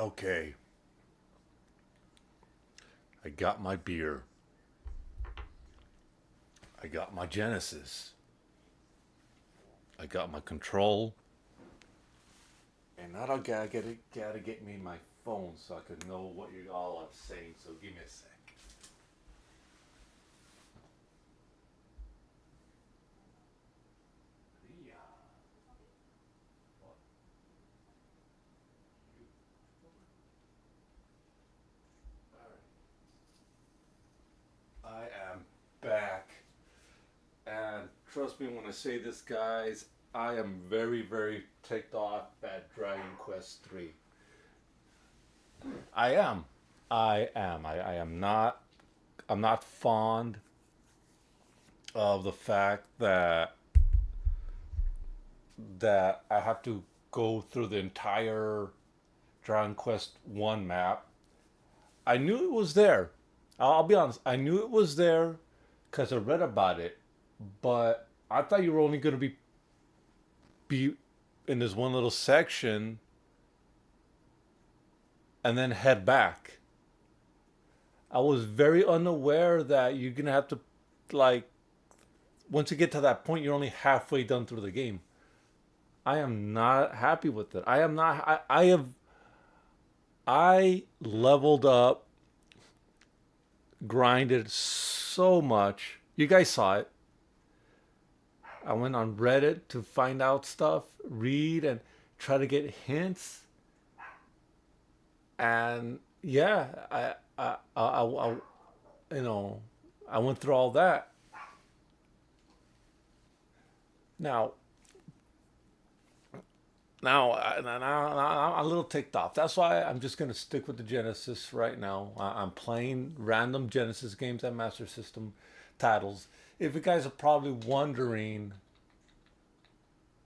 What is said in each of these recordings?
Okay, I got my beer. I got my Genesis. I got my control. And now I gotta get me my phone so I can know what you all are saying. So give me a sec. Yeah. I am back. And trust me when I say this, guys, I am very, very ticked off at Dragon Quest III. I am. I am. I am not. I'm not fond of the fact that I have to go through the entire Dragon Quest One map. I knew it was there. I'll be honest. I knew it was there because I read about it, but I thought you were only going to be in this one little section and then head back. I was very unaware that you're gonna have to, like, once you get to that point, you're only halfway done through the game. I am not happy with it. I am not. I leveled up, grinded so much. You guys saw it. I went on Reddit to find out stuff, read, and try to get hints. And yeah, you know, I went through all that. Now, now I'm a little ticked off. That's why I'm just gonna stick with the Genesis right now. I'm playing random Genesis games and Master System titles. If you guys are probably wondering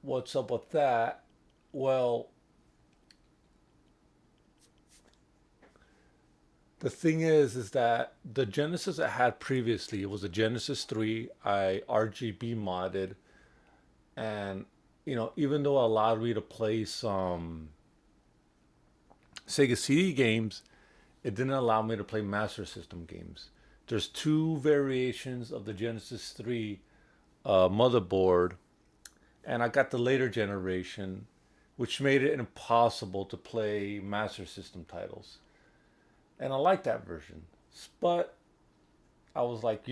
what's up with that, well, the thing is that the Genesis I had previously, it was a Genesis 3. I RGB modded, and even though it allowed me to play some Sega CD games, it didn't allow me to play Master System games. There's two variations of the Genesis 3 motherboard, and I got the later generation, which made it impossible to play Master System titles. And I like that version. But I was like,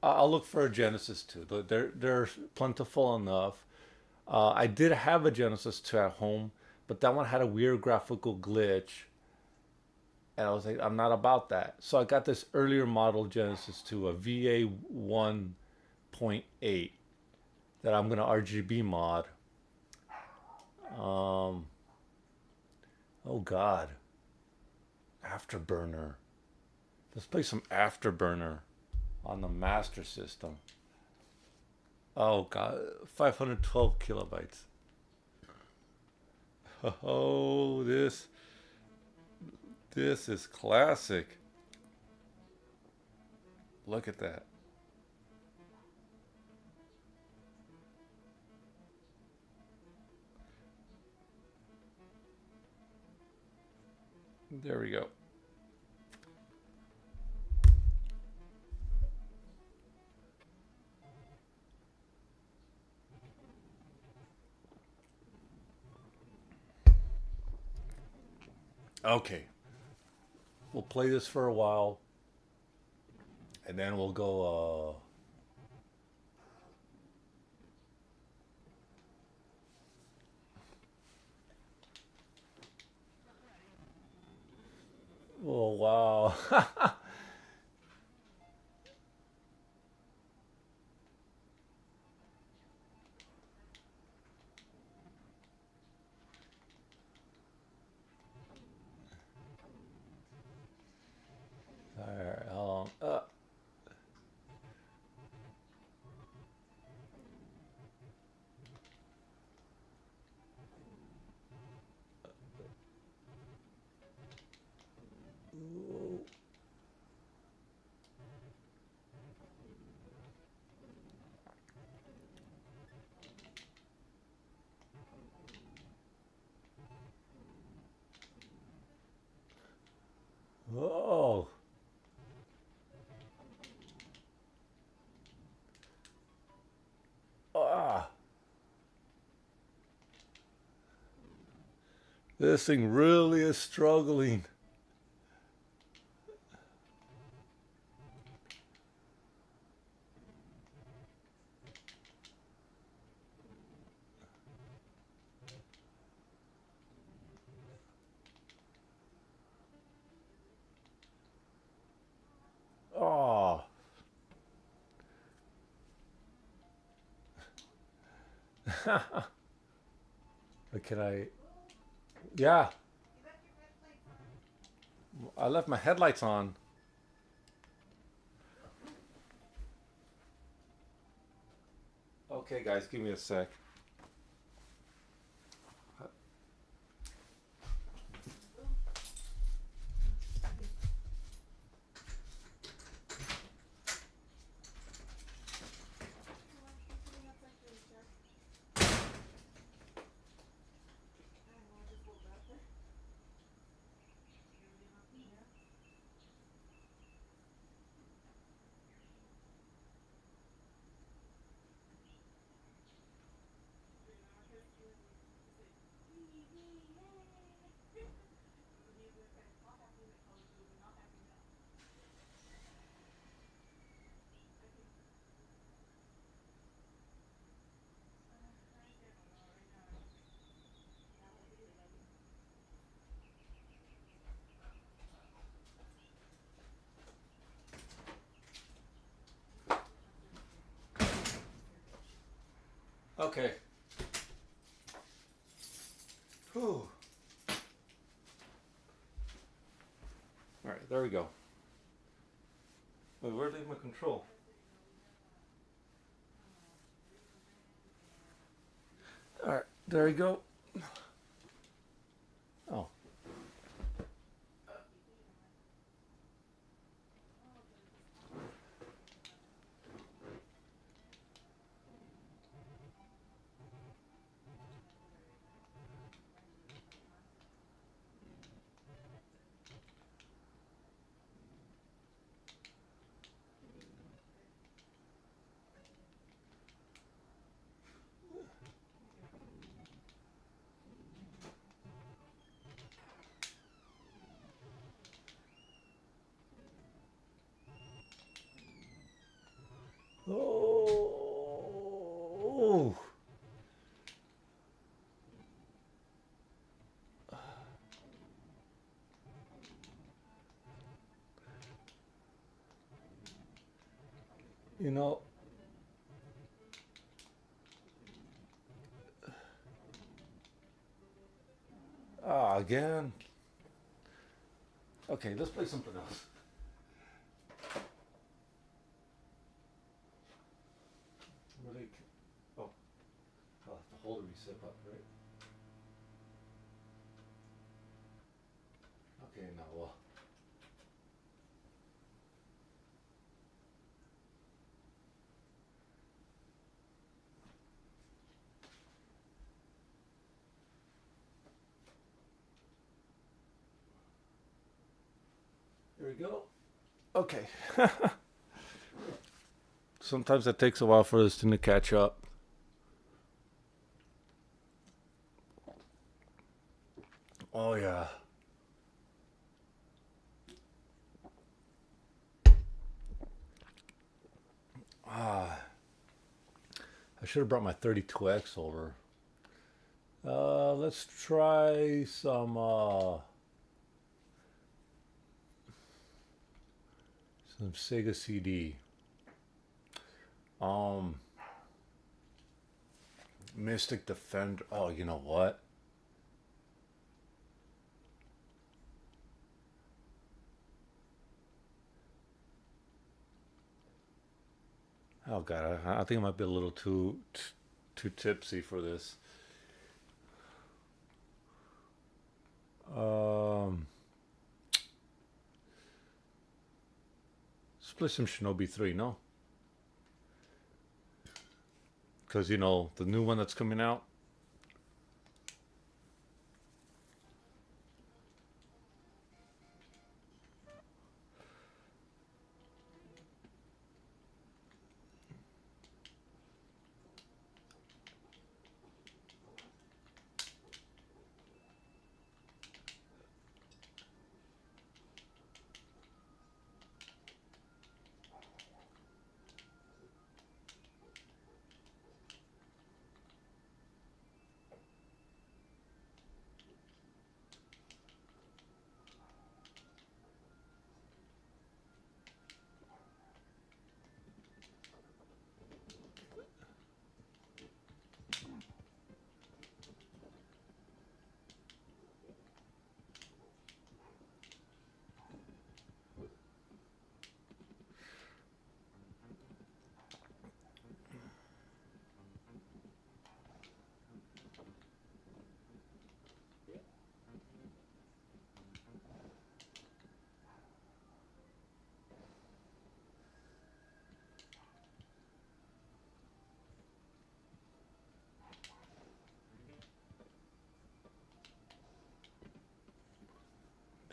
I'll look for a Genesis 2. They're plentiful enough. I did have a Genesis 2 at home, but that one had a weird graphical glitch. And I was like, I'm not about that. So I got this earlier model Genesis 2, a VA 1.8, that I'm going to RGB mod. Oh, God. Afterburner. Let's play some Afterburner on the Master System. Oh, God. 512 kilobytes. Oh, this is classic. Look at that. There we go. Okay. We'll play this for a while, and then we'll go. Oh, wow. All right, hold on. Ah, this thing really is struggling. Oh, can I? Yeah, I left my headlights on. Okay, guys, give me a sec. Okay. Whew. All right, there we go. Wait, where did my control? All right, there we go. Oh. Oh. You know. Ah, again. Okay, let's play something else. Really? Oh, I'll have to hold the reset button, right? Okay, now here we go. Okay. Sometimes it takes a while for this thing to catch up. Oh yeah. Ah, I should have brought my 32X over. Let's try some Sega CD. Um, Mystic Defender. Oh, you know what? Oh god, I think I might be a little too tipsy for this. Um, let's play some Shinobi 3, no? Because you know the new one that's coming out.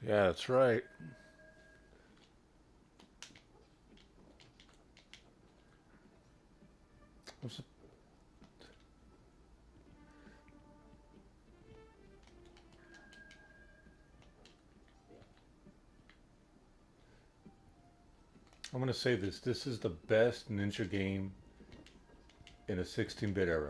Yeah, that's right. I'm gonna say this. This is the best ninja game in a 16-bit era.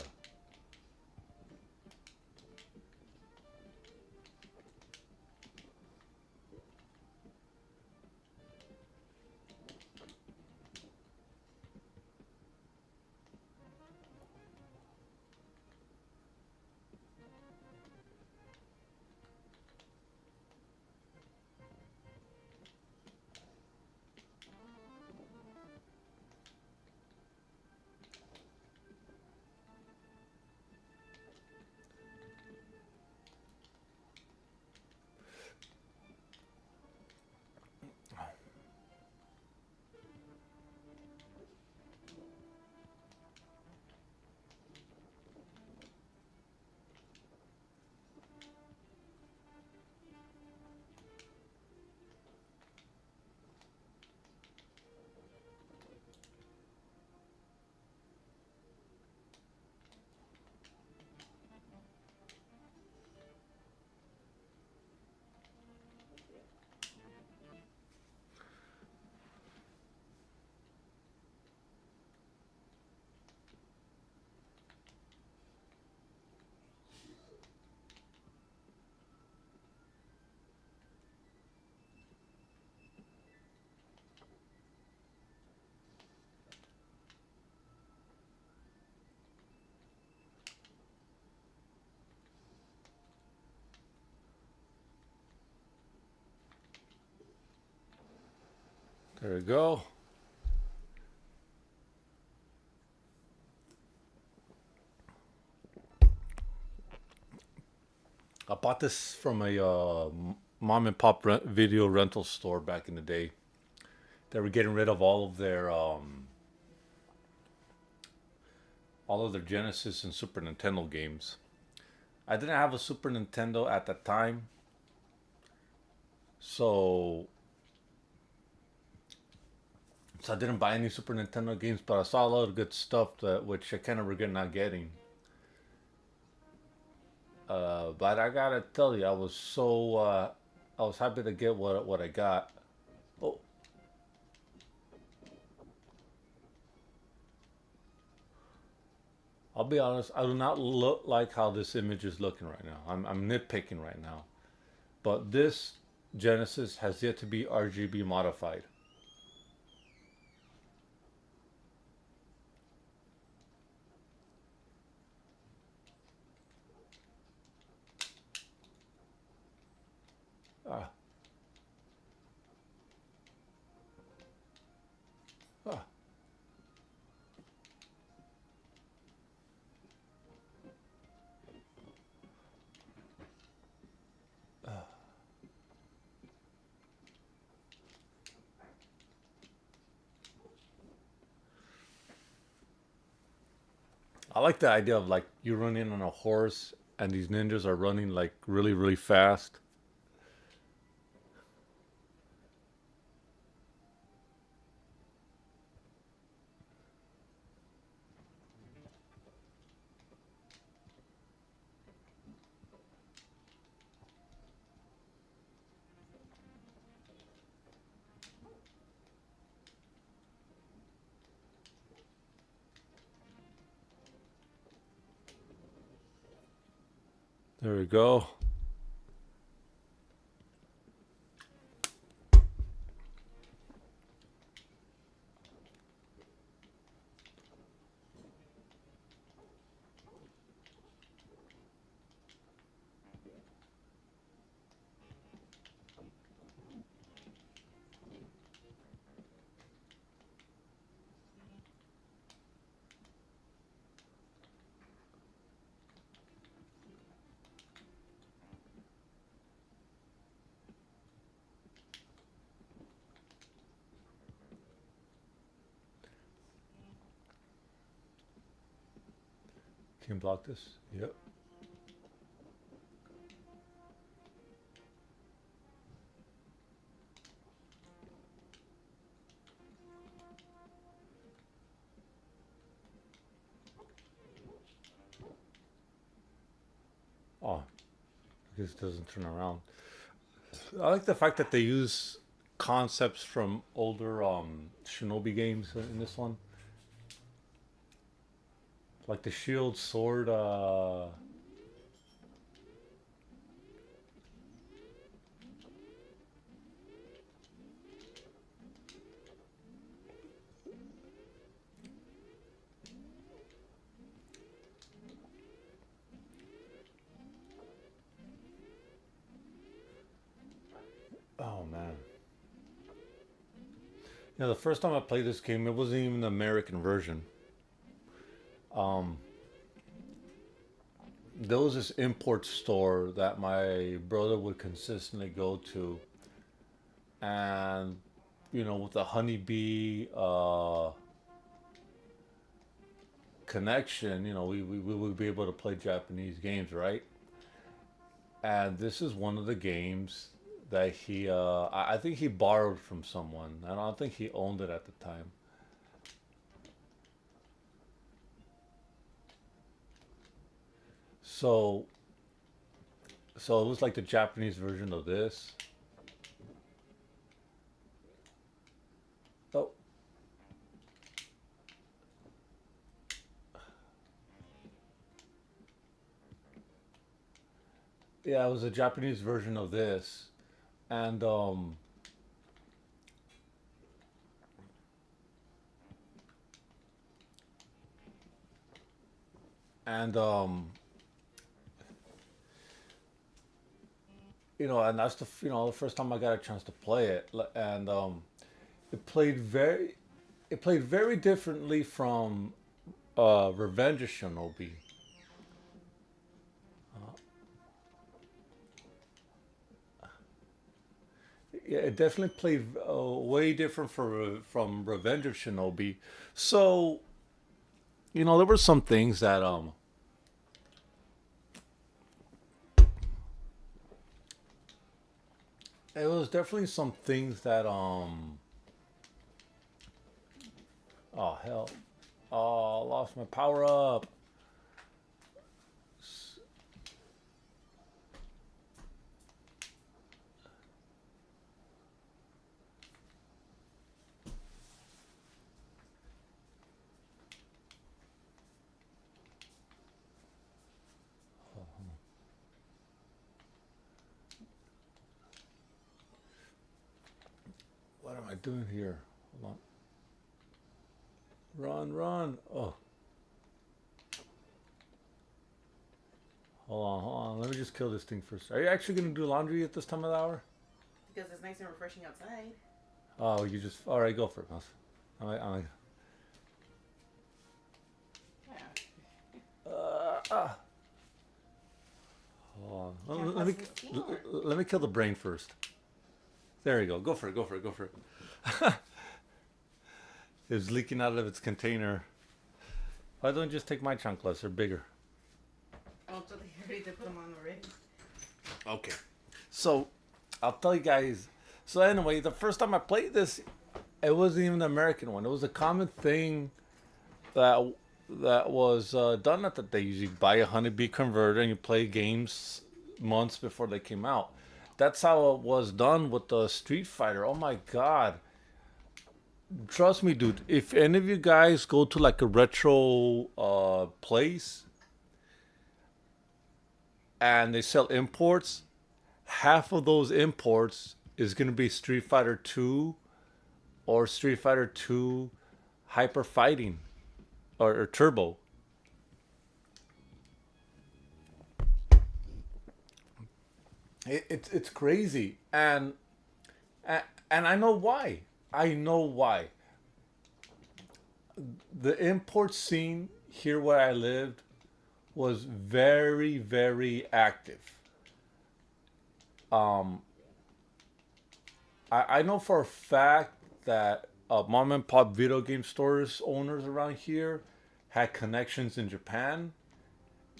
There we go. I bought this from a mom and pop video rental store back in the day. They were getting rid of all of their Genesis and Super Nintendo games. I didn't have a Super Nintendo at the time, so I didn't buy any Super Nintendo games. But I saw a lot of good stuff that which I kind of regret not getting. But I gotta tell you, I was happy to get what I got. Oh, I'll be honest, I do not look like how this image is looking right now. I'm nitpicking right now. But this Genesis has yet to be RGB modified. Ah, ah. I like the idea of like you running on a horse and these ninjas are running like really, really fast. There we go. Can you block this? Yep. Oh, I guess it doesn't turn around. I like the fact that they use concepts from older Shinobi games in this one, like the shield, sword. Oh man, the first time I played this game, it wasn't even the American version. Um, there was this import store that my brother would consistently go to, and with the honeybee connection, we would be able to play Japanese games, right? And this is one of the games that I think he borrowed from someone. I don't think he owned it at the time. So, so it was like the Japanese version of this. Oh, yeah, it was a Japanese version of this, and and and that's the first time I got a chance to play it, and it played very, it played very differently from Revenge of Shinobi. Yeah, it definitely played way different from Revenge of Shinobi. So there were some things that it was definitely some things that oh hell, oh, I lost my power up. What am I doing here? Hold on. Run, run. Oh, hold on. Let me just kill this thing first. Are you actually gonna do laundry at this time of the hour? Because it's nice and refreshing outside. Oh, you just all right? Go for it, Mouse. I'm Yeah. ah. Hold on. Can't Let cause me some steam. let me kill the brain first. There you go. Go for it. Go for it. Go for it. It's leaking out of its container. Why don't you just take my chunklets? They're bigger. Oh, so they already did put them on already. Okay. So, I'll tell you guys. So anyway, the first time I played this, it wasn't even the American one. It was a common thing that was done at the day. You buy a honeybee converter and you play games months before they came out. That's how it was done with the Street Fighter. Oh my god. Trust me, dude. If any of you guys go to like a retro place and they sell imports, half of those imports is going to be Street Fighter 2 or Street Fighter 2 Hyper Fighting or Turbo. It's crazy, and I know why. I know why. The import scene here where I lived was very, very active. Um, I know for a fact that mom and pop video game stores owners around here had connections in Japan,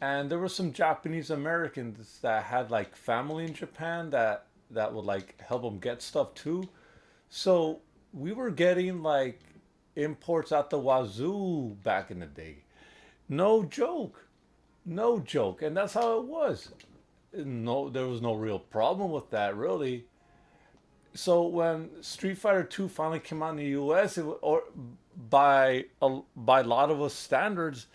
and there were some Japanese Americans that had like family in Japan that would like help them get stuff too. So we were getting like imports out the wazoo back in the day. No joke. No joke. And that's how it was. no, there was no real problem with that, really. So when Street Fighter Two finally came out in the U.S., or by a lot of us standards,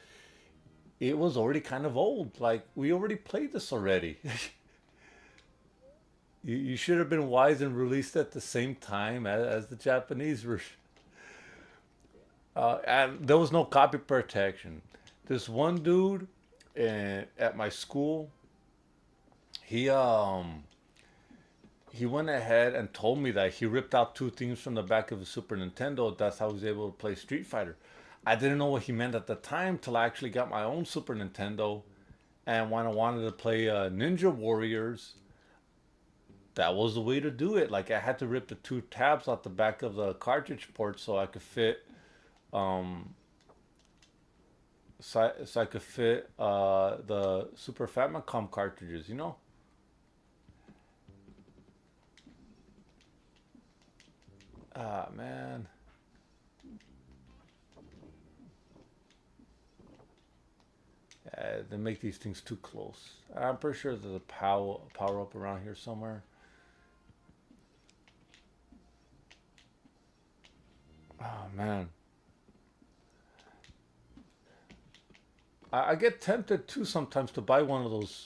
it was already kind of old. Like we already played this already. You should have been wise and released at the same time as the Japanese version. And there was no copy protection. This one dude at my school, he he went ahead and told me that he ripped out two things from the back of a Super Nintendo. That's how he was able to play Street Fighter. I didn't know what he meant at the time till I actually got my own Super Nintendo. And when I wanted to play Ninja Warriors, that was the way to do it. Like I had to rip the two tabs out the back of the cartridge port so I could fit, um, so I could fit the Super Famicom cartridges. You know. Ah man. They make these things too close. I'm pretty sure there's a power up around here somewhere. Oh man, I get tempted too sometimes to buy one of those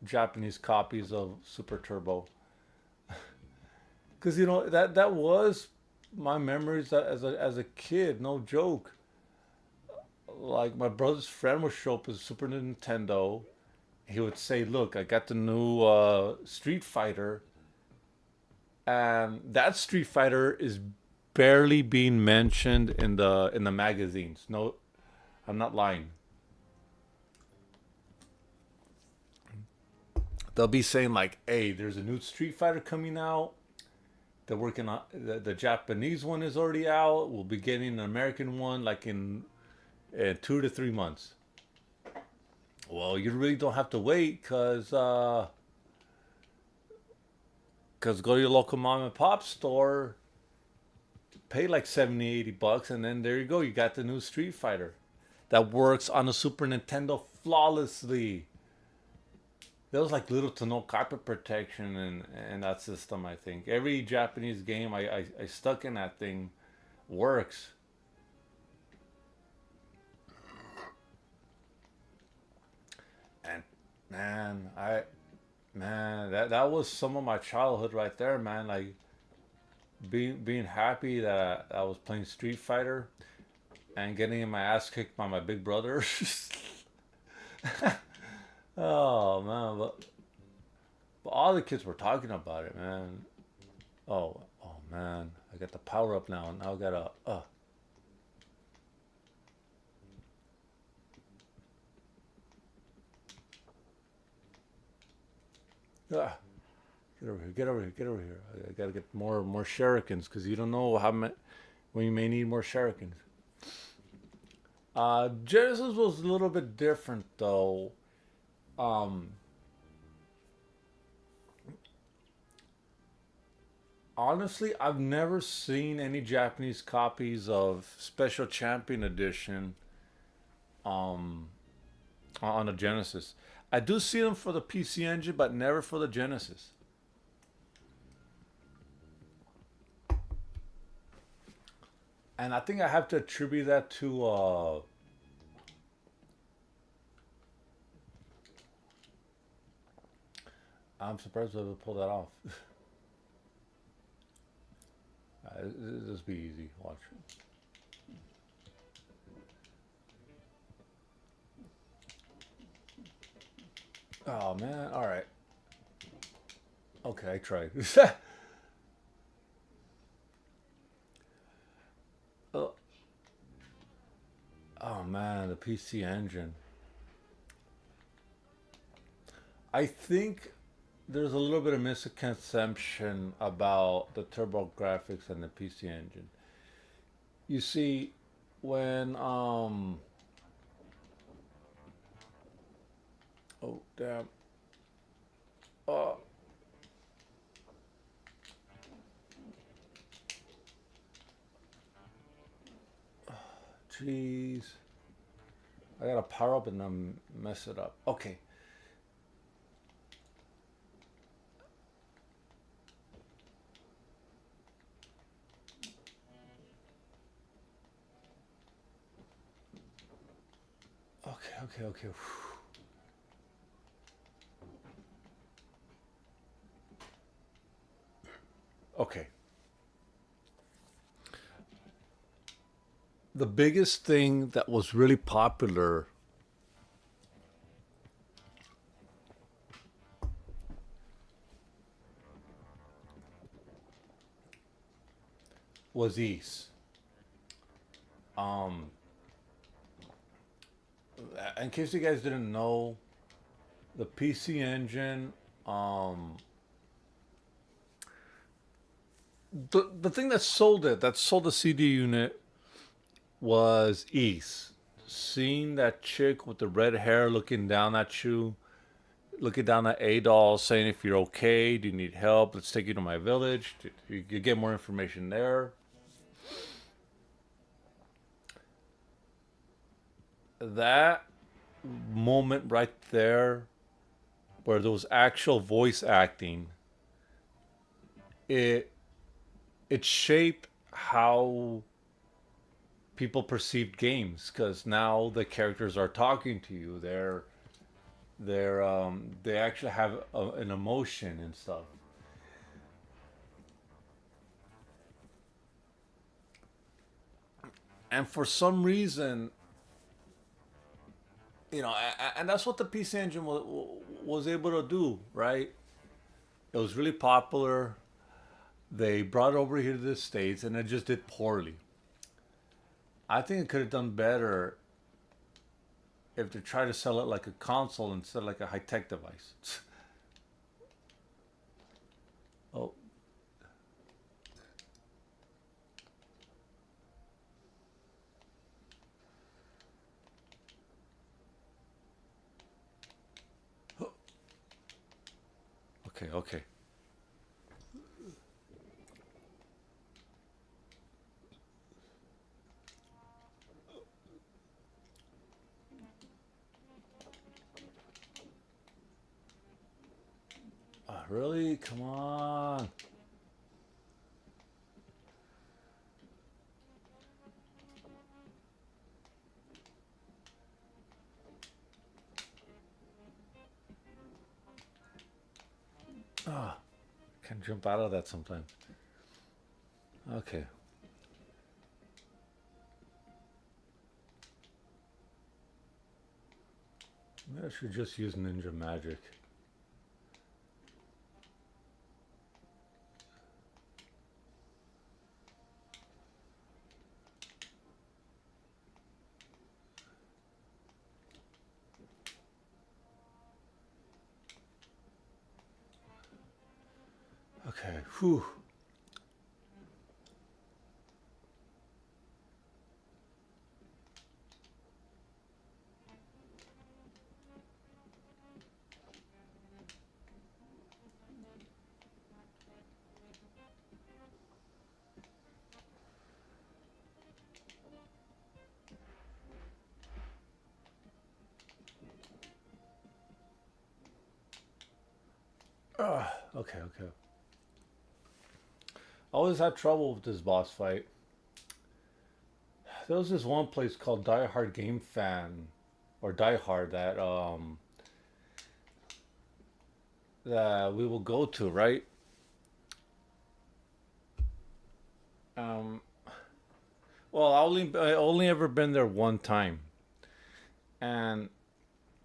Japanese copies of Super Turbo, because you know that was my memories as a kid. No joke. Like my brother's friend would show up with Super Nintendo. He would say, "Look, I got the new Street Fighter," and that Street Fighter is barely being mentioned in the magazines. No, I'm not lying. They'll be saying like, "Hey, there's a new Street Fighter coming out. They're working on the Japanese one is already out. We'll be getting an American one like in 2 to 3 months." Well, you really don't have to wait cause go to your local mom and pop store, pay like 70, $80, and then there you go. You got the new Street Fighter that works on a Super Nintendo flawlessly. There was like little to no copy protection in that system. I think every Japanese game I stuck in that thing works. And man, that was some of my childhood right there, man. Like being happy that I was playing Street Fighter and getting my ass kicked by my big brother. Oh man, but all the kids were talking about it, man. Oh man, I got the power up now. Now I gotta uh get over here, get over here, get over here. I gotta get more shurikens because you don't know how many when you may need more shurikens. Genesis was a little bit different though. Um, Honestly, I've never seen any Japanese copies of Special Champion Edition um, on the Genesis. I do see them for the PC Engine, but never for the Genesis. And I think I have to attribute that to I'm surprised I would pull that off. This be easy. Watch. Oh man. All right. Okay, I tried. Oh, oh man, the PC Engine. I think there's a little bit of misconception about the Turbo Graphics and the PC Engine. You see, when oh damn, oh jeez, I gotta power up and then mess it up. Okay, Okay. Okay. The biggest thing that was really popular was East. Um, in case you guys didn't know, the PC Engine, um, the thing that sold the CD unit was East. Seeing that chick with the red hair looking down at you, looking down at Adol, saying if you're okay, do you need help? Let's take you to my village. You get more information there. That moment right there, where there was actual voice acting, it it shaped how people perceived games because now the characters are talking to you. They actually have an emotion and stuff. And for some reason, and that's what the PC Engine was able to do, right? It was really popular. They brought it over here to the States and it just did poorly. I think it could have done better if they tried to sell it like a console instead of like a high tech device. Oh, okay. Really? Come on. Ah, can jump out of that sometimes. Okay. Maybe I should just use Ninja Magic. Okay. Whew. Okay. I always had trouble with this boss fight. There was this one place called Die Hard Game Fan or Die Hard that we will go to, right? Um, well, I only ever been there one time, and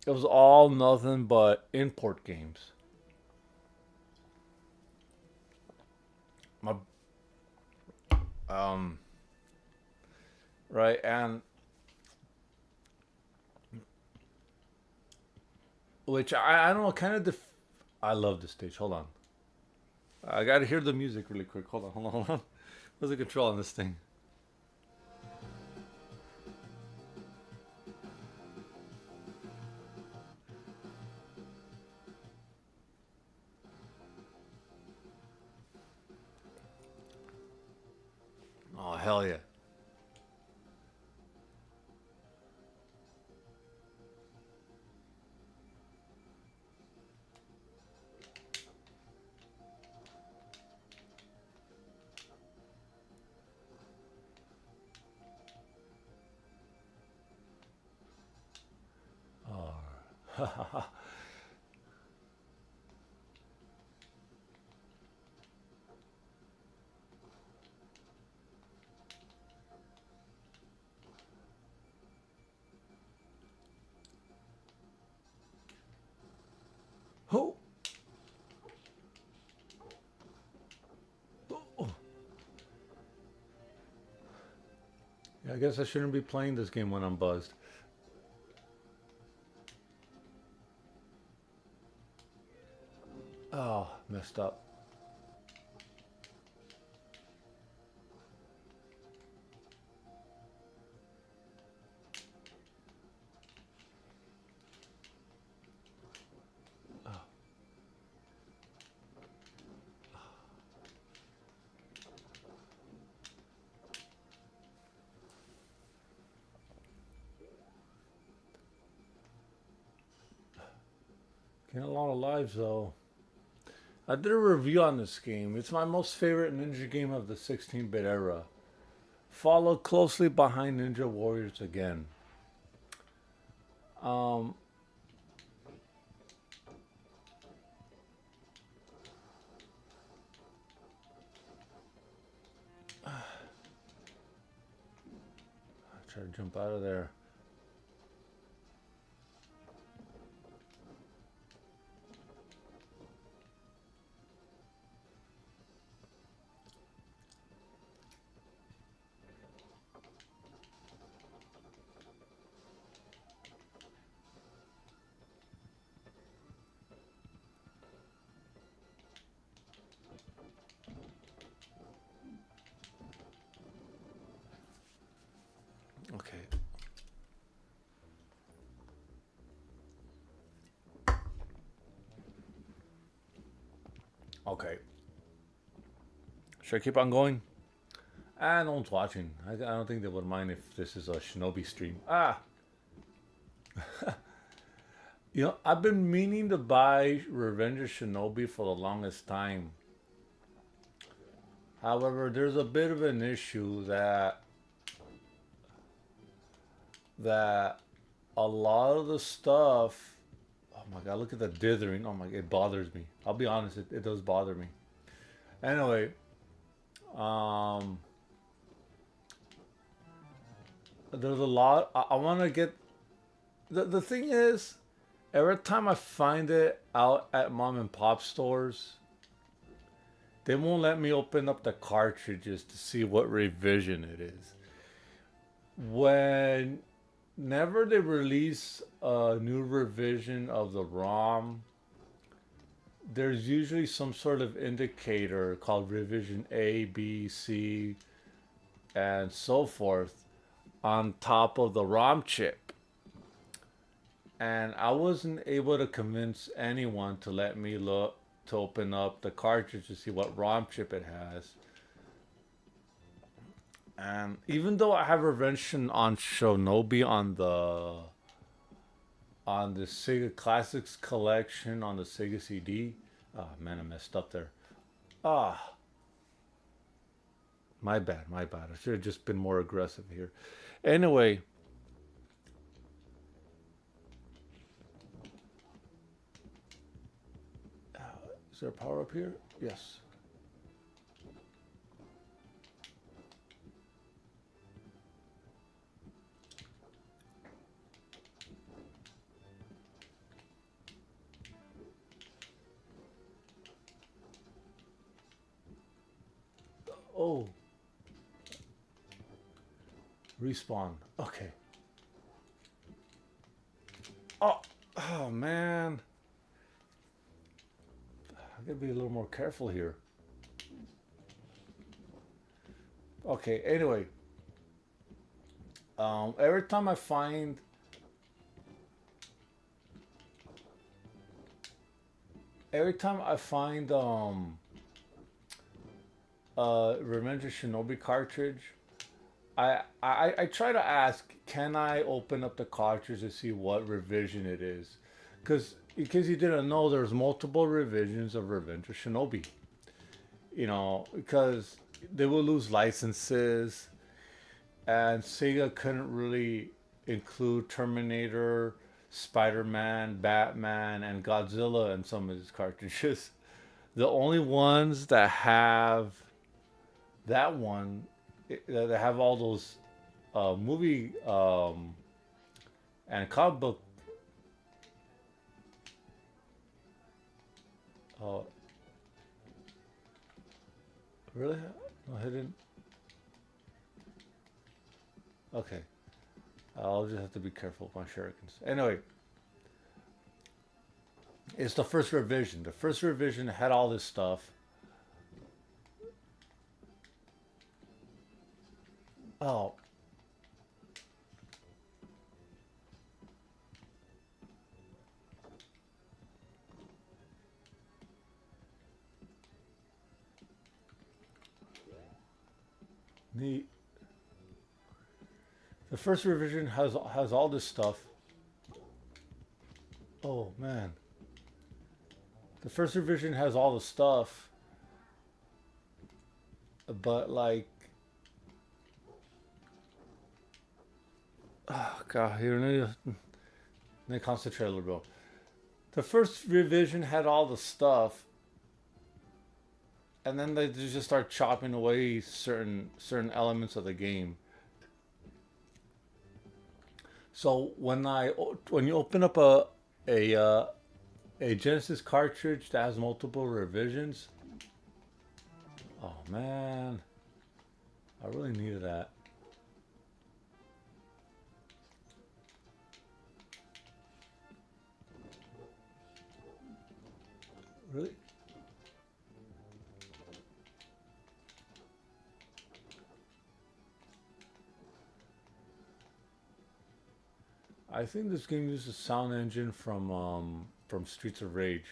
it was all nothing but import games. My um, right, and which I don't know, kind of I love this stage. Hold on, I gotta hear the music really quick. Hold on. Where's the control on this thing? Oh hell yeah! Oh. Oh. Yeah, I guess I shouldn't be playing this game when I'm buzzed. Oh, messed up. Getting a lot of lives though. I did a review on this game. It's my most favorite ninja game of the 16-bit era. Followed closely behind Ninja Warriors again. Um, I try to jump out of there. Okay. Okay. Should I keep on going? Ah, no one's watching. I don't think they would mind if this is a Shinobi stream. Ah! You know, I've been meaning to buy Revenge of Shinobi for the longest time. However, there's a bit of an issue that a lot of the stuff. Oh my god, look at the dithering. Oh my god, it bothers me. I'll be honest, it does bother me. Anyway, um, there's a lot. I want to get. The thing is, every time I find it out at mom and pop stores, they won't let me open up the cartridges to see what revision it is. Whenever they release a new revision of the ROM, there's usually some sort of indicator called revision A, B, C, and so forth on top of the ROM chip. And I wasn't able to convince anyone to let me look to open up the cartridge to see what ROM chip it has. And even though I have Revenge on Shinobi on the Sega Classics collection on the Sega CD. Oh man, I messed up there. Ah, my bad, my bad. I should have just been more aggressive here. Anyway, is there power up here? Yes. Oh. Respawn. Okay. Oh, oh man. I gotta be a little more careful here. Okay, anyway. Every time I find Revenge of Shinobi cartridge, I try to ask, can I open up the cartridge to see what revision it is? Because in case you didn't know, there's multiple revisions of Revenge of Shinobi. You know, because they will lose licenses, and Sega couldn't really include Terminator Spider-Man, Batman, and Godzilla in some of these cartridges. The only ones that have that one, that have all those movie and comic book. Uh, really? No, hidden. Okay. I'll just have to be careful with my shurikens. Anyway, it's the first revision. The first revision had all this stuff. Oh. Neat. The first revision has all this stuff. Oh man. The first revision has all the stuff, but like, oh god, here need to concentrate a little bit. The first revision had all the stuff, and then they just start chopping away certain elements of the game. So when you open up a Genesis cartridge that has multiple revisions, oh man, I really needed that. Really? I think this game uses a sound engine from Streets of Rage.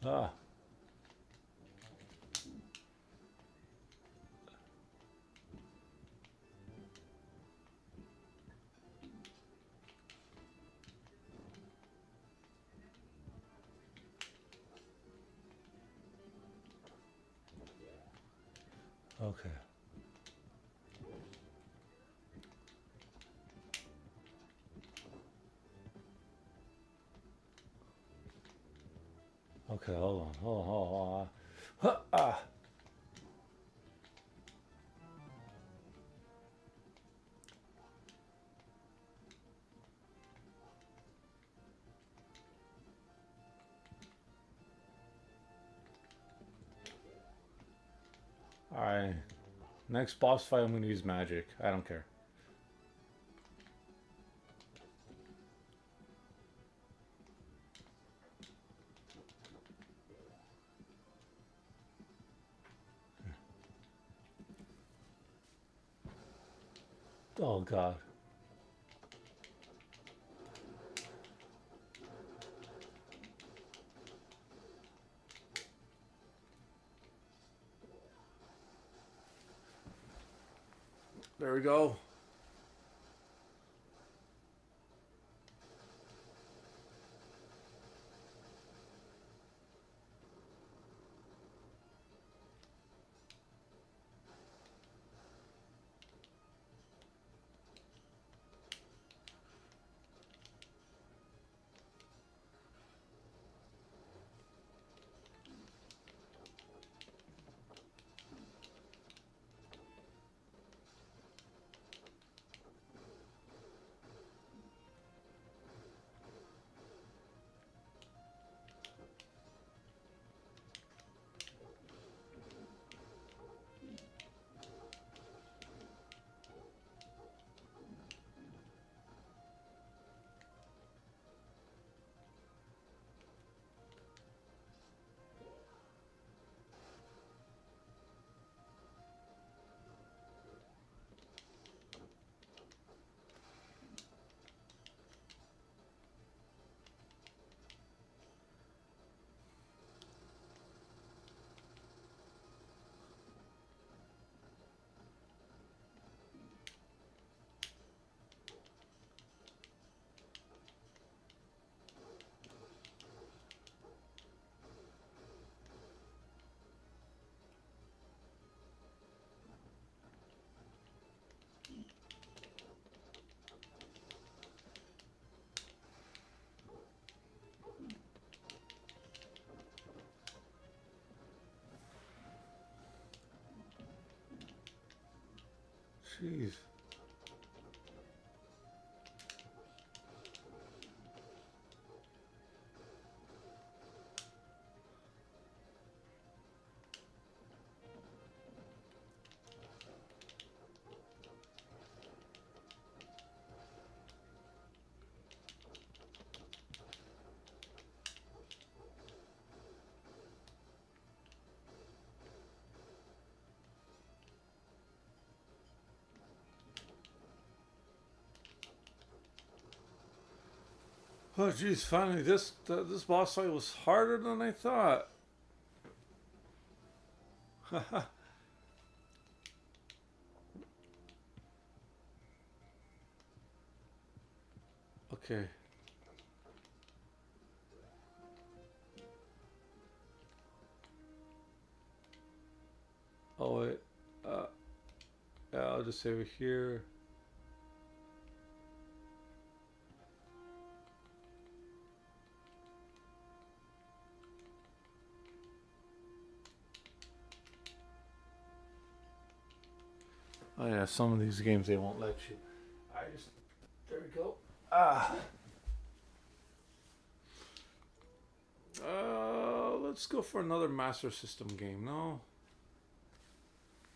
Ah, okay. Okay, hold on. Hold on. Huh, ah. Alright. Next boss fight, I'm gonna use magic. I don't care. Oh god. There we go. Jeez. Oh, geez, finally, this boss fight was harder than I thought. Okay. Oh, wait. Uh, yeah, I'll just save it here. Oh, yeah, some of these games, they won't let you. There we go. Ah. Let's go for another Master System game. No.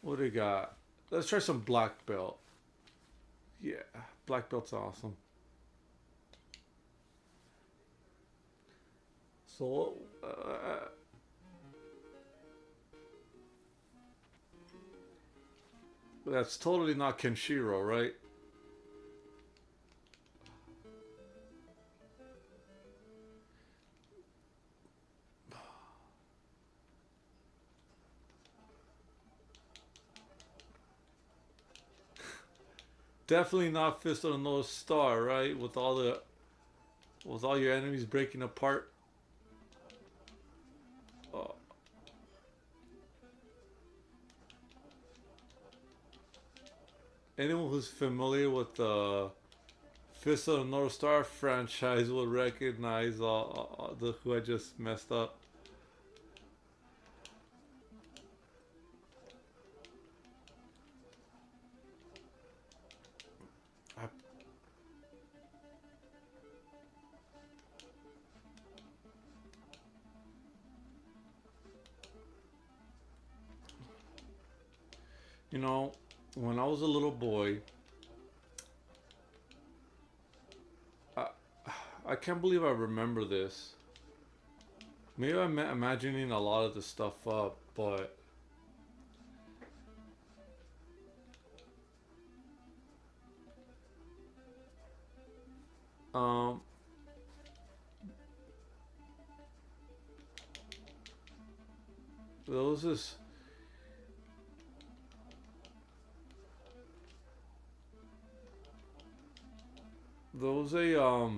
What do we got? Let's try some Black Belt. Yeah, Black Belt's awesome. So, that's totally not Kenshiro, right? Definitely not Fist of the North Star, right? With all your enemies breaking apart. Oh. Anyone who's familiar with the Fist of the North Star franchise will recognize the who I just messed up. You know, when I was a little boy, I, I can't believe I remember this. Maybe I'm imagining a lot of this stuff up, but um, there was this. There was a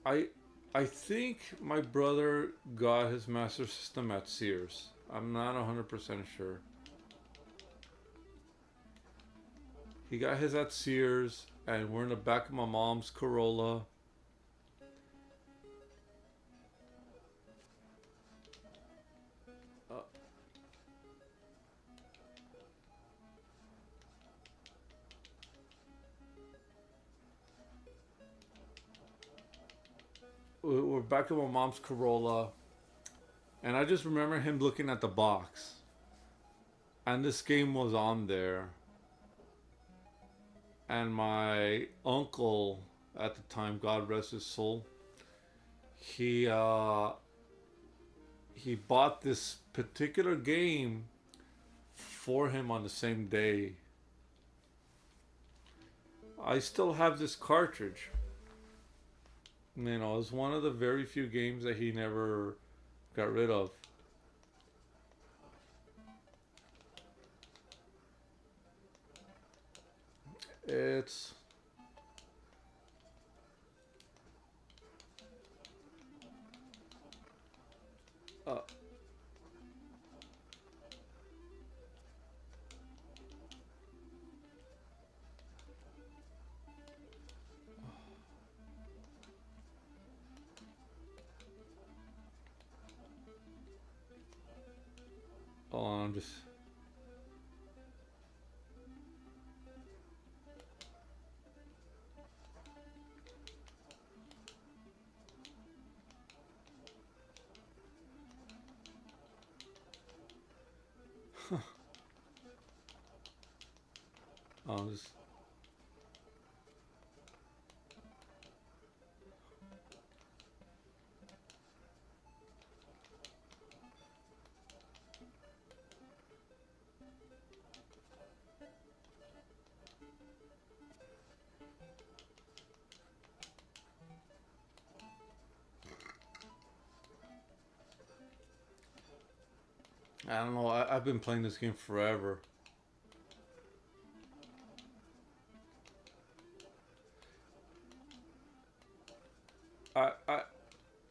I I think my brother got his Master System at Sears. I'm not 100% sure. He got his at Sears, and we're in the back of my mom's Corolla. Uh, we're back of my mom's Corolla, and I just remember him looking at the box, and this game was on there. And my uncle at the time, God rest his soul, he he bought this particular game for him on the same day. I still have this cartridge. You know, it's one of the very few games that he never got rid of. It's uh, Hold on, I'm just. I'm just. I don't know. I've been playing this game forever. I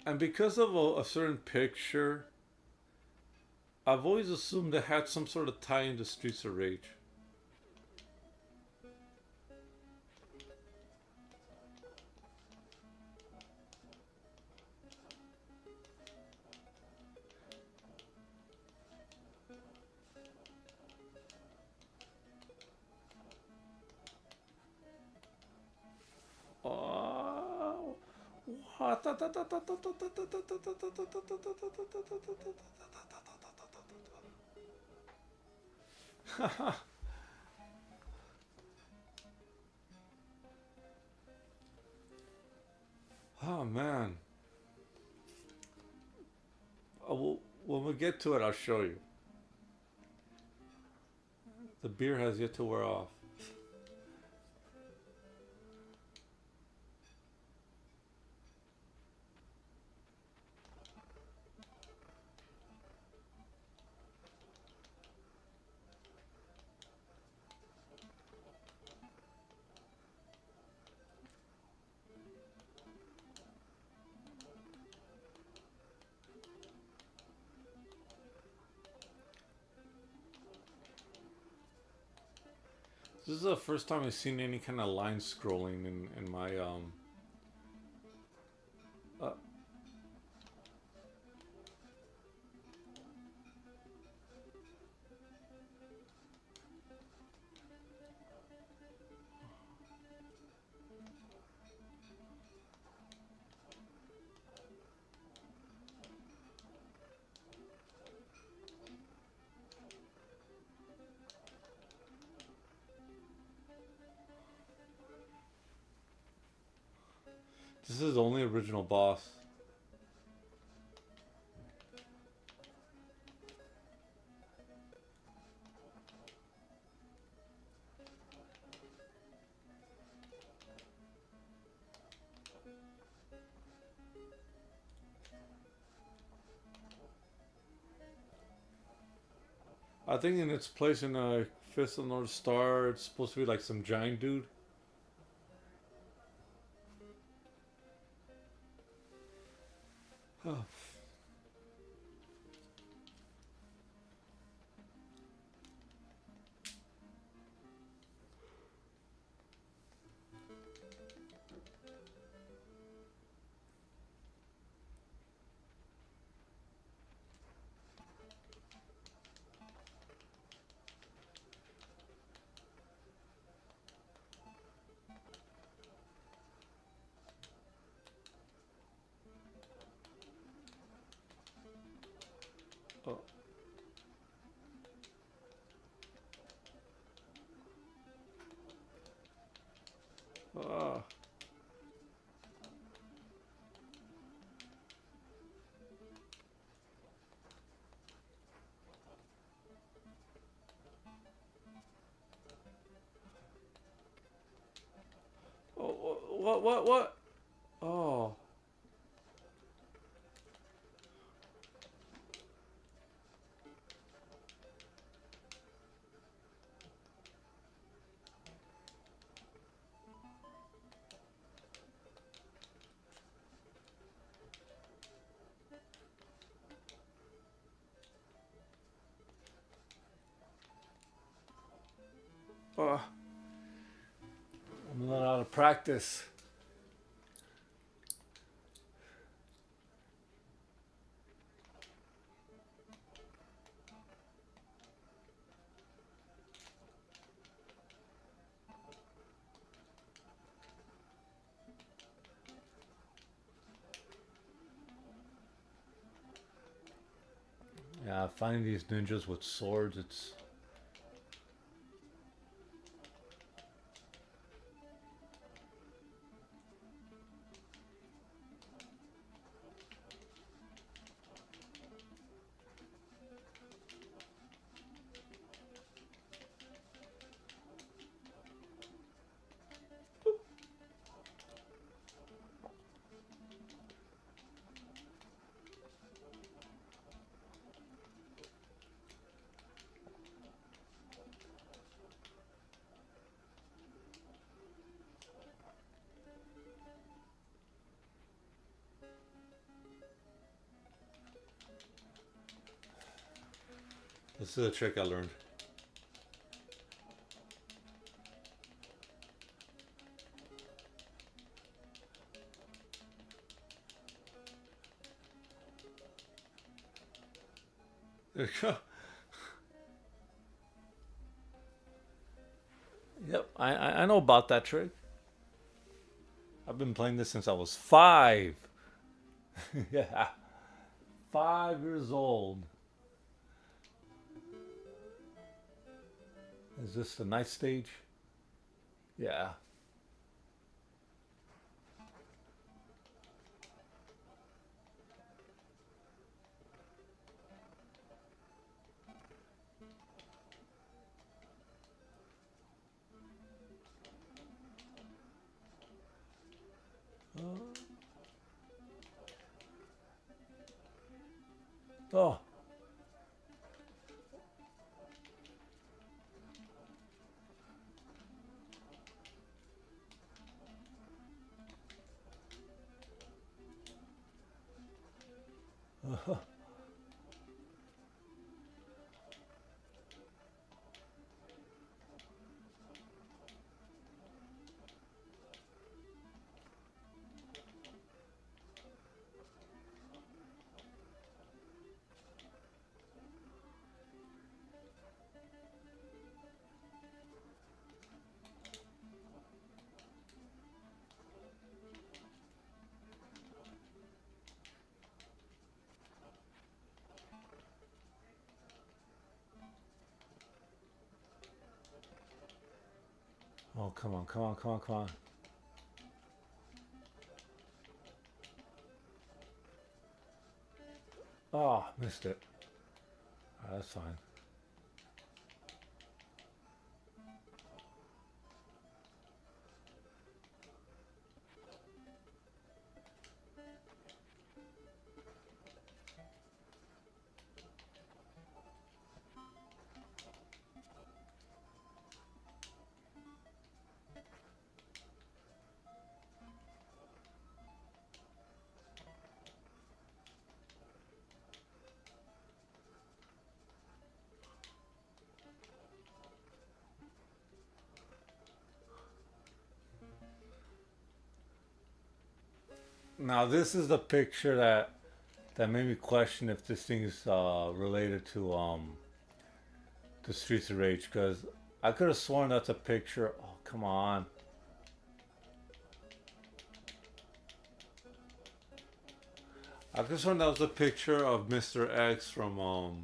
and because of a certain picture, I've always assumed it had some sort of tie into Streets of Rage. Oh, what? Oh man. When we get to it, I'll show you. The beer has yet to wear off. This is the first time I've seen any kind of line scrolling in my uh, this is the only original boss. I think in its place in Fist of the North Star, it's supposed to be like some giant dude. Oh. Oh. Ah. Oh, what? Oh. Oh. I'm not out of practice. Yeah, finding these ninjas with swords, it's... This is a trick I learned. There you go. Yep, I know about that trick. I've been playing this since I was 5. Yeah, 5 years old. Is this the night stage? Yeah. Oh. Oh, come on, come on, come on, come on. Oh, missed it. That's fine. Now this is the picture that made me question if this thing is related to Streets of Rage, because I could have sworn that's a picture. Oh, come on. I could have sworn that was a picture of Mr. X from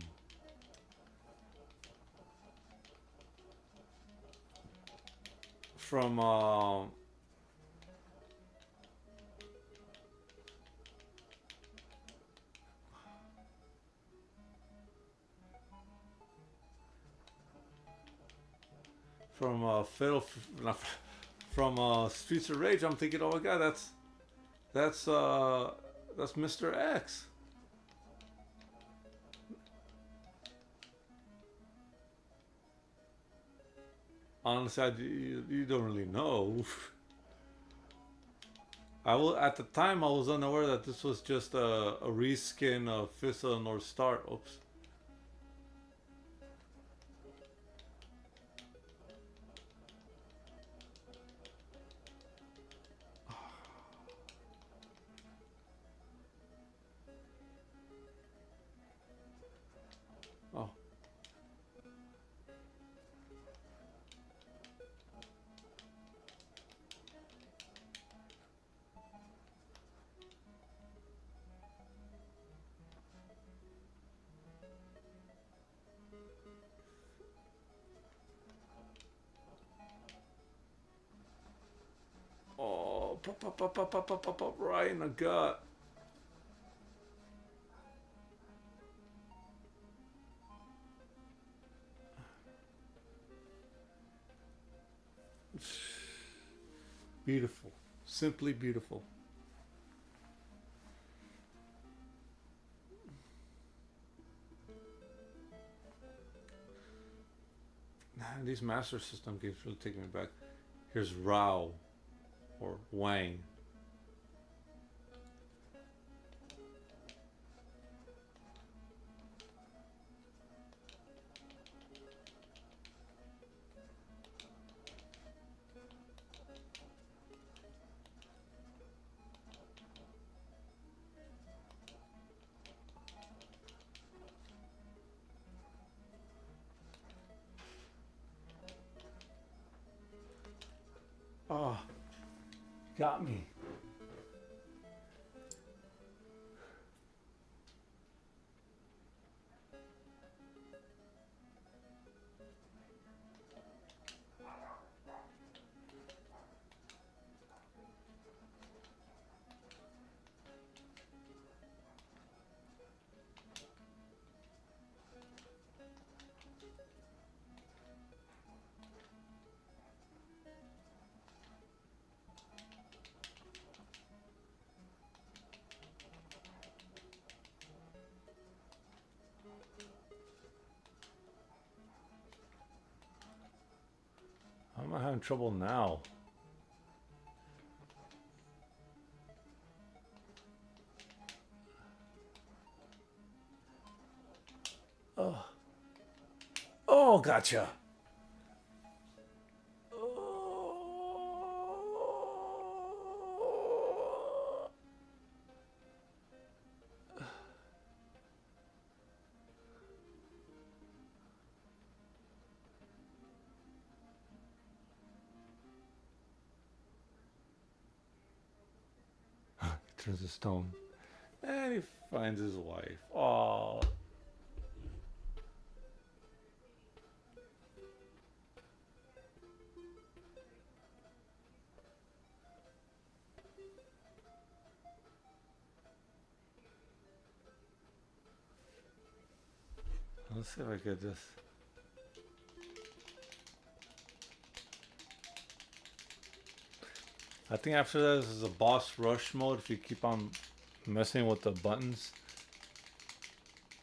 Fatal from Streets of Rage. I'm thinking, oh my god, that's Mr. X. Honestly, you don't really know. At the time I was unaware that this was just a reskin of Fist of the North Star. Oops. Oh. Up, right in the gut. Beautiful. Simply beautiful. Man, these Master System games really take me back. Here's Rao or Wang. Oh, got me. How am I having trouble now? Oh, oh, gotcha. Oh. He turns to stone. And he finds his wife. Oh. Let's see if I get this. I think after that this is a boss rush mode if you keep on messing with the buttons.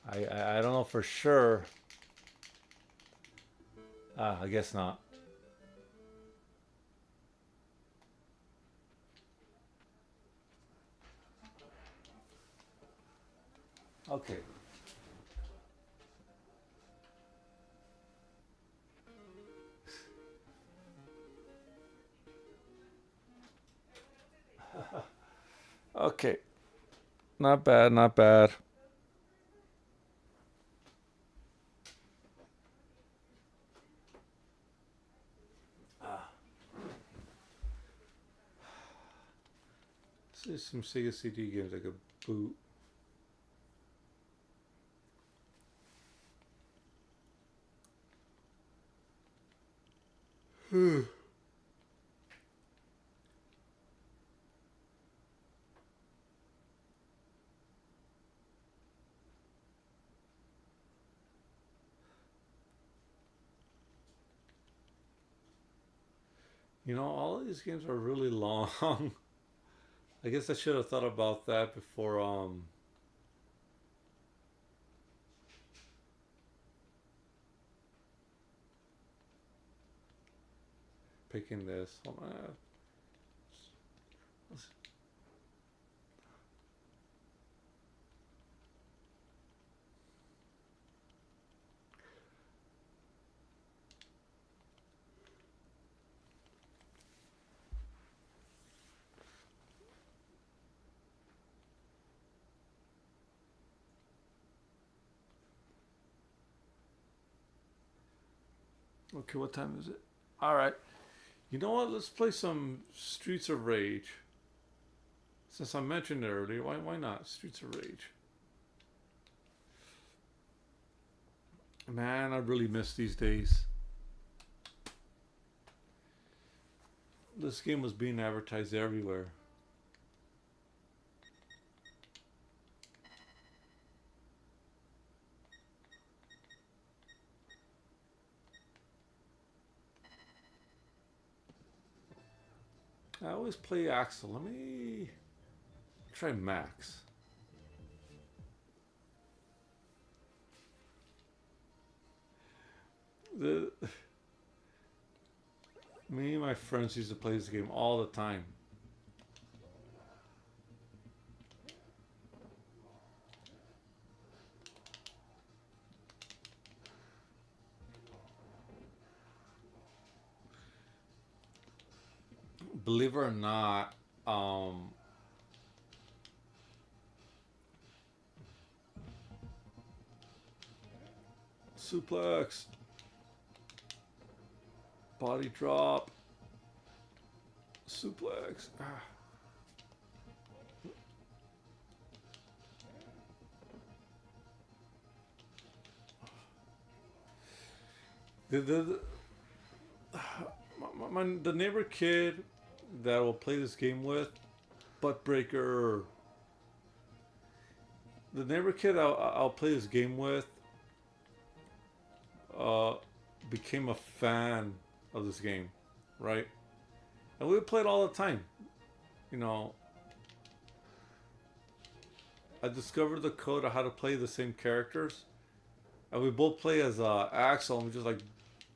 I don't know for sure. I guess not. Okay. Okay. Not bad, not bad. This is some Sega CD games I could boot. You know, all of these games are really long. I guess I should have thought about that before picking this. Hold on. Okay, what time is it? All right. You know what? Let's play some Streets of Rage. Since I mentioned it earlier, why not? Streets of Rage. Man, I really miss these days. This game was being advertised everywhere. I always play Axel. Let me try Max. Me and my friends used to play this game all the time. Believe it or not, suplex, body drop, suplex. The neighbor kid that will play this game with, butt breaker. The neighbor kid I'll play this game with became a fan of this game, right? And we would play it all the time. You know, I discovered the code of how to play the same characters, and we both play as Axel, and we just like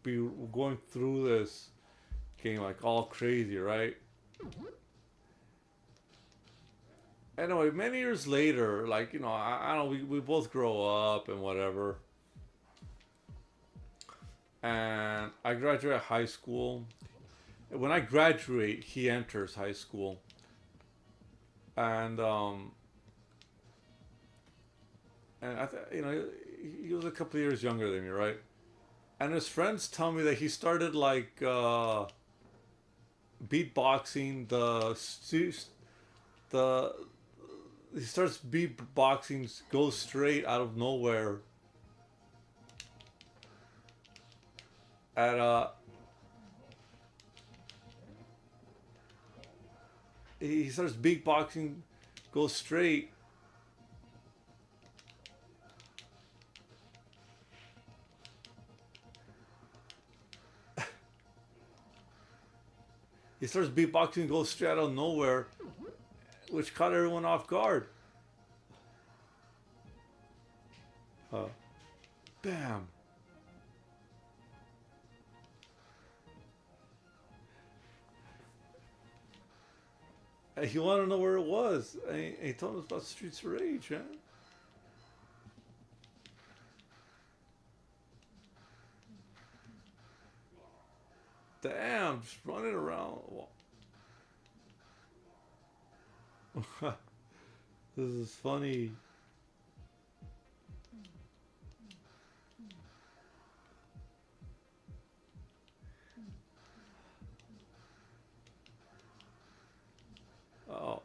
be going through this game like all crazy, right? Anyway, many years later, like, you know, I don't know, we both grow up and whatever. And I graduate high school. When I graduate, he enters high school. And you know, he was a couple of years younger than me, right? And his friends tell me that he started like beatboxing he starts beatboxing, goes straight out of nowhere at he starts beatboxing, goes straight he starts beatboxing, goes straight out of nowhere, which caught everyone off guard. Bam. And he wanted to know where it was. And he told us about Streets of Rage, huh? Damn, just running around. This is funny. Oh.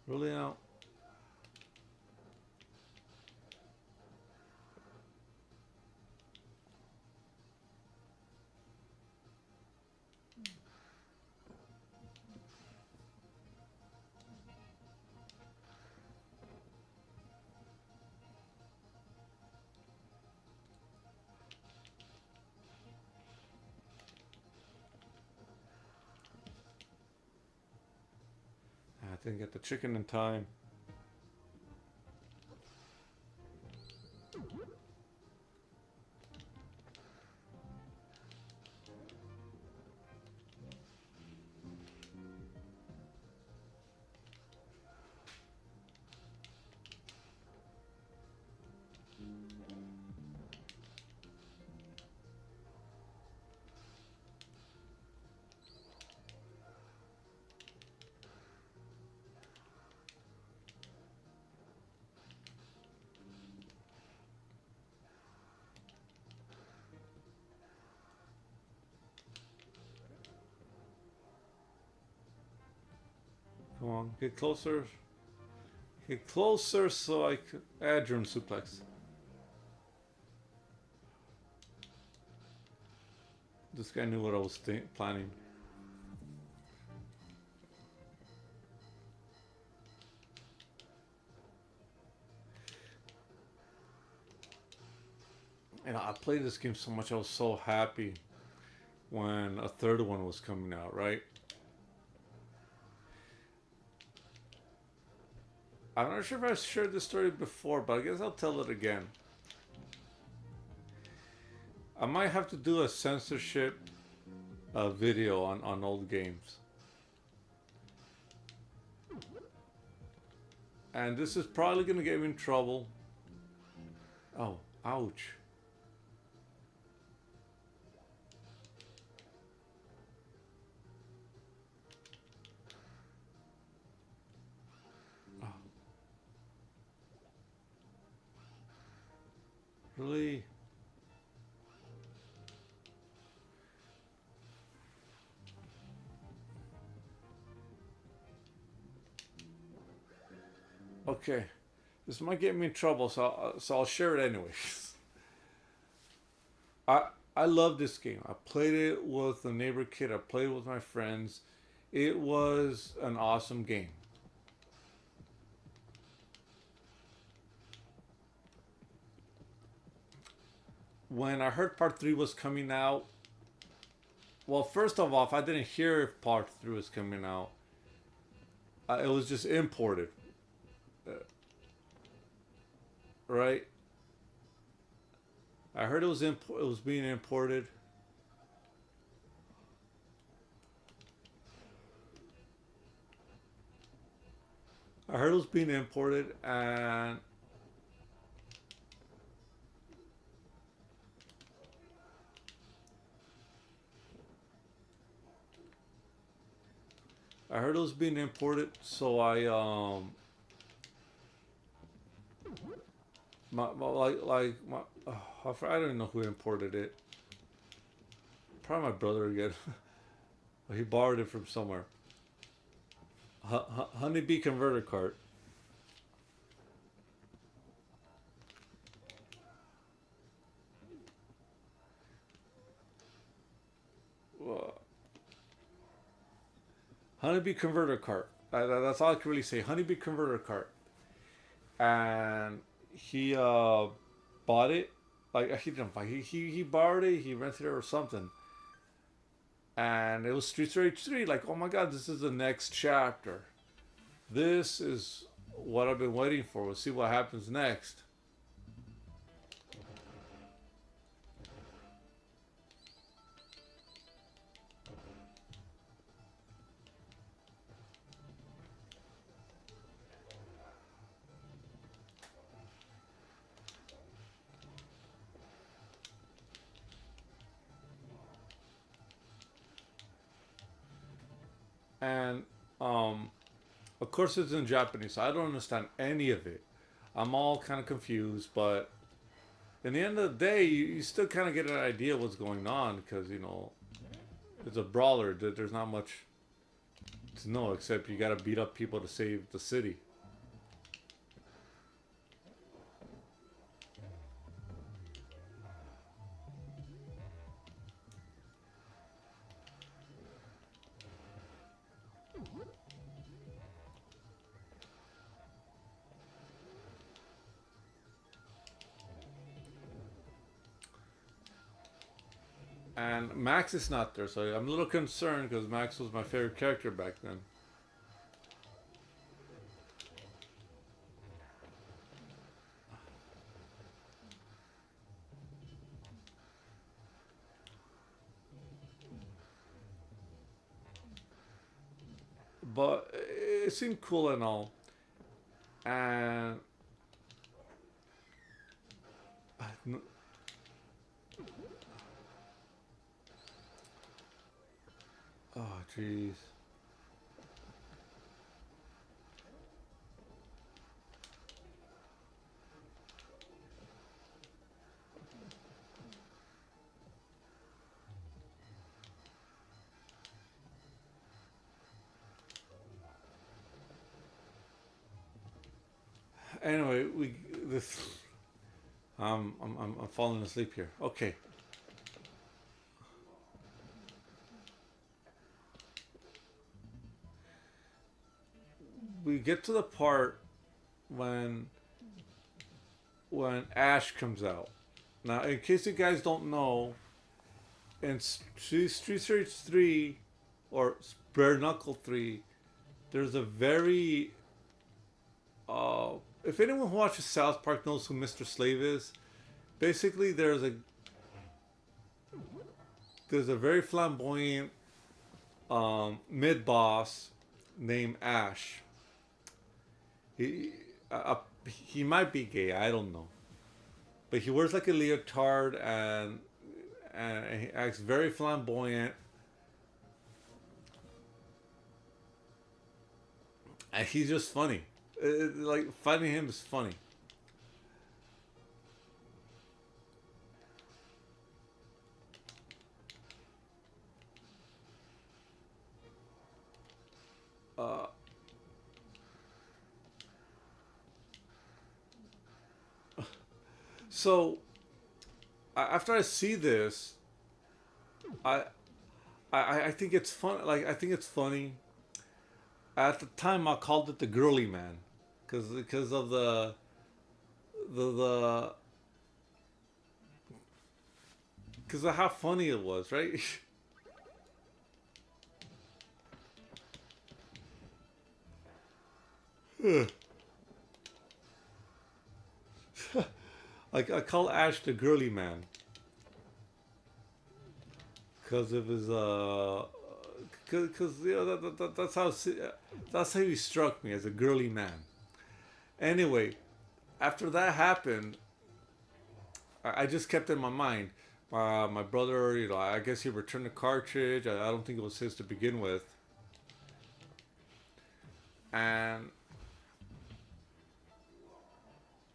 Really now? I didn't get the chicken in time. Come on, get closer. Get closer so I can add drone suplex. This guy knew what I was planning. And I played this game so much, I was so happy when a third one was coming out, right? I'm not sure if I've shared this story before, but I guess I'll tell it again. I might have to do a censorship video on old games. And this is probably going to get me in trouble. Oh, ouch. Oh. Really? Okay. This might get me in trouble, so I'll share it anyways. I love this game. I played it with a neighbor kid. I played it with my friends. It was an awesome game. When I heard part 3 was coming out, well, first of all, I didn't hear if part 3 was coming out. It was just imported. Right? I heard it was being imported. I heard it was being imported, and so I don't know who imported it. Probably my brother again. He borrowed it from somewhere. Honeybee converter cart. Honeybee converter cart. That's all I can really say. Honeybee converter cart. And he bought it. Like he didn't buy. He borrowed it. He rented it or something. And it was Streets Rage 3. Like, oh my god, this is the next chapter. This is what I've been waiting for. We'll see what happens next. And of course it's in Japanese, so I don't understand any of it. I'm all kind of confused, but in the end of the day, you still kind of get an idea of what's going on because it's a brawler. There's not much to know except you got to beat up people to save the city. And Max is not there, so I'm a little concerned because Max was my favorite character back then. But it seemed cool and all. And oh jeez. Anyway, I'm falling asleep here. Okay. we get to the part when Ash comes out. Now, in case you guys don't know, in Street Fighter 3 or Bare Knuckle 3, there's a very if anyone who watches South Park knows who Mr. Slave is, basically there's a very flamboyant mid boss named Ash. He might be gay, I don't know, but he wears like a leotard and he acts very flamboyant. And he's just funny. Like, finding him is funny. So, after I see this, I think it's fun. Like, I think it's funny. At the time, I called it the girly man, because of the because of how funny it was, right? Like, I call Ash the girly man because of his because that's how he struck me, as a girly man. Anyway, after that happened, I just kept it in my mind. My brother, I guess he returned the cartridge. I don't think it was his to begin with, and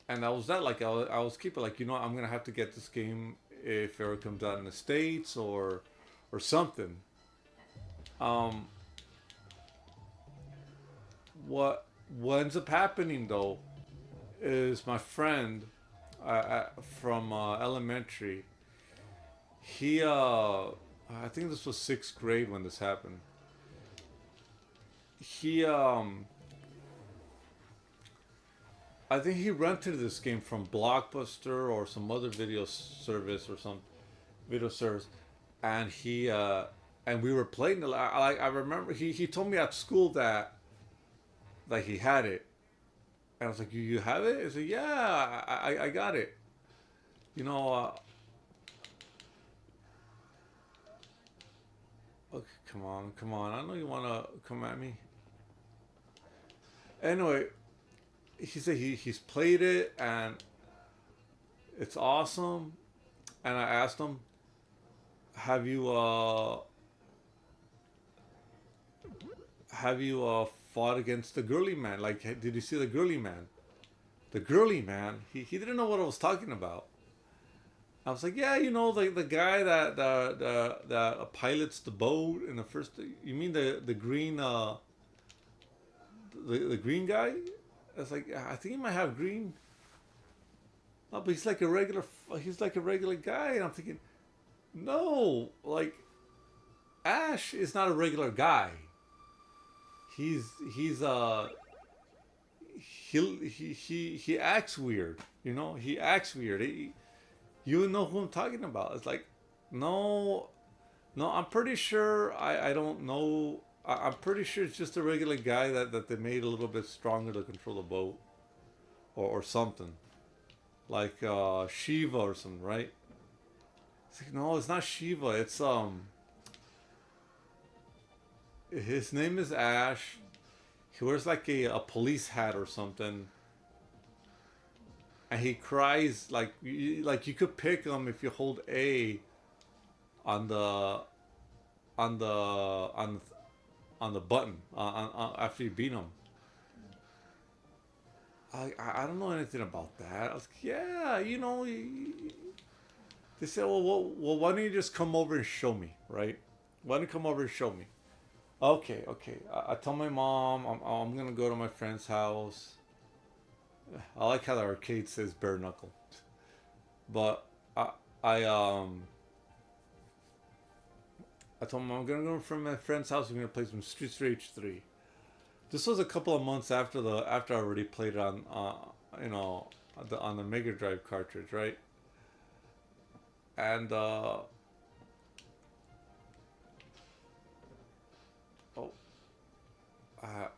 that was that. Like, I was keeping, like, I'm gonna have to get this game if it ever comes out in the States or something. What ends up happening though is my friend from elementary. He I think this was 6th grade when this happened. He I think he rented this game from Blockbuster or some other video service and he and we were playing it. I remember he told me at school that he had it, and I was like, "You have it?" He said, "Yeah, I got it." Okay, come on. I know you wanna come at me. Anyway, he said he's played it and it's awesome. And I asked him, "Have you fought against the girly man? Like, did you see the girly man?" The girly man, he didn't know what I was talking about. I was like, "Yeah, the guy that pilots the boat in the first. You mean the green the green guy?" I was like, "I think he might have green." No, but he's like a regular guy, and I'm thinking, no, like, Ash is not a regular guy. He acts weird, He acts weird. You know who I'm talking about. It's like, no, I'm pretty sure I don't know. I'm pretty sure it's just a regular guy that they made a little bit stronger to control the boat, or something, like Shiva or something, right? It's like, no, it's not Shiva. It's his name is Ash. He wears like a police hat or something, and he cries like you could pick him if you hold A on the button after you beat him. I don't know anything about that. I was like, yeah, they said, well, why don't you just come over and show me, right? Why don't you come over and show me? Okay. I tell my mom I'm gonna go to my friend's house. I like how the arcade says bare knuckle, but I told him I'm gonna go from my friend's house. We're gonna play some Street Fighter 3. This was a couple of months after I already played it on you know on the Mega Drive cartridge, right? And oh, uh,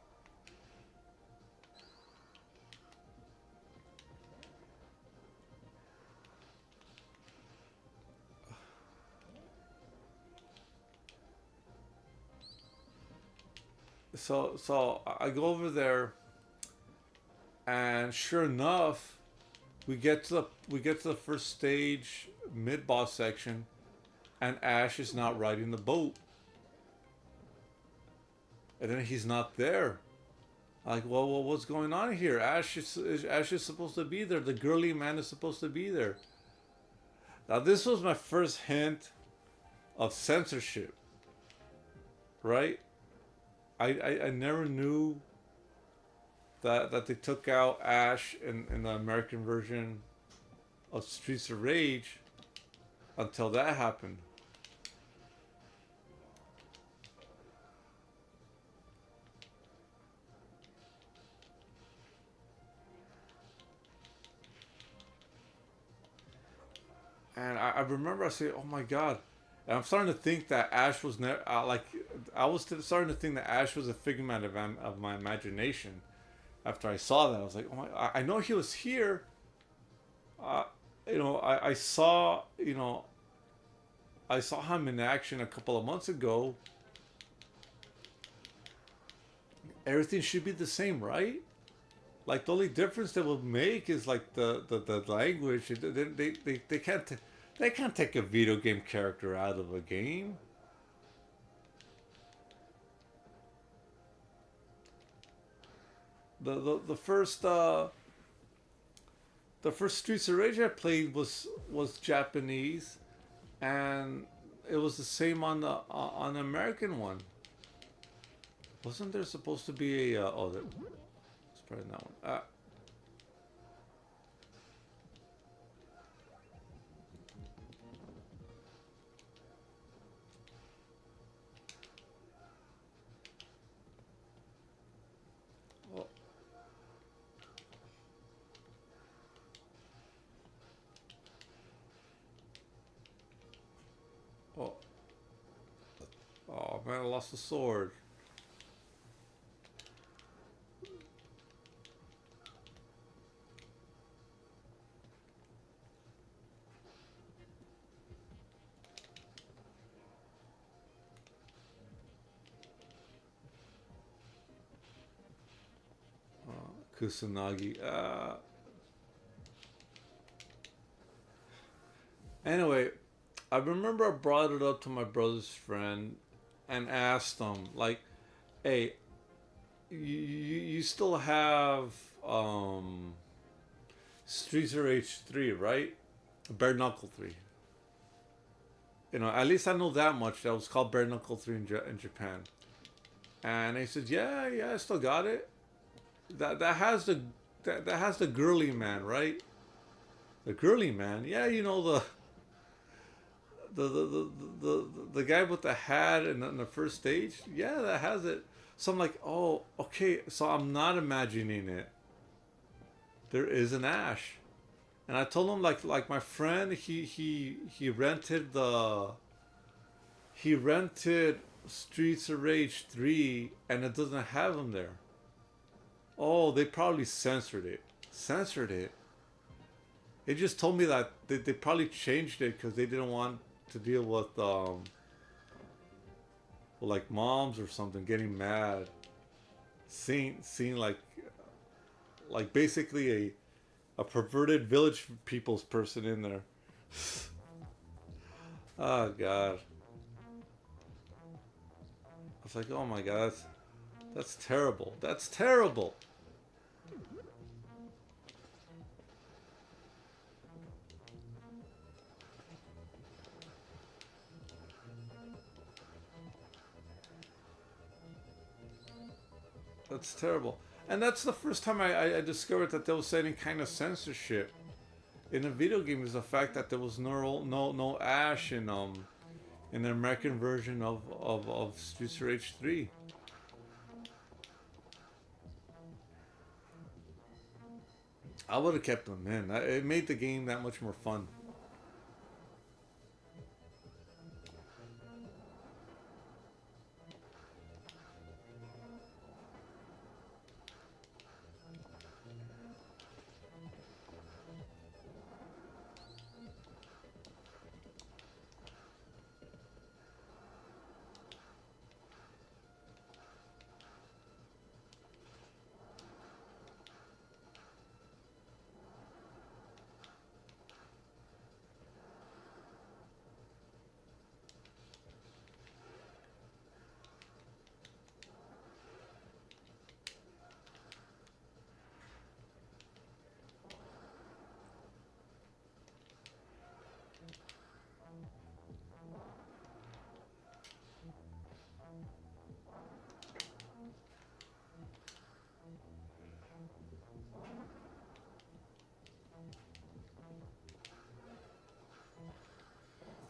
so I go over there, and sure enough, we get to the first stage, mid boss section, and Ash is not riding the boat, and then he's not there. Like, well, what's going on here? Ash is supposed to be there. The girly man is supposed to be there. Now, this was my first hint of censorship, right? I never knew that they took out Ash in the American version of Streets of Rage until that happened. And I remember I said, "Oh my god!" And I'm starting to think that Ash was never like I was starting to think that Ash was a figment of my imagination. After I saw that, I was like, "Oh my!" I know he was here. Uh, I saw I saw him in action a couple of months ago. Everything should be the same, right? Like the only difference they will make is like the language. They can't they can't take a video game character out of a game. The first the first Streets of Rage I played was Japanese, and it was the same on the American one. Wasn't there supposed to be a oh there, it's probably that one. Oh, oh, oh man, I lost the sword. Kusanagi. Anyway, I remember I brought it up to my brother's friend and asked him, like, hey, you still have Streets of Rage 3, right? Bare Knuckle 3. At least I know that much. That was called Bare Knuckle 3 in Japan. And he said, yeah, I still got it. That has the girly man, right? The girly man, yeah, the guy with the hat in the first stage, yeah, that has it. So I'm like, oh, okay, so I'm not imagining it. There is an Ash, and I told him like my friend, he rented Streets of Rage 3, and it doesn't have him there. Oh, they probably censored it. Censored it. They just told me that they probably changed it because they didn't want to deal with like moms or something getting mad, seeing like basically a perverted Village People's person in there. Oh god. I was like, oh my god, that's terrible. That's terrible. That's terrible. And that's the first time I discovered that there was any kind of censorship in a video game, is the fact that there was no Ash in the American version of Streets of Rage 3. I would have kept them in. It made the game that much more fun.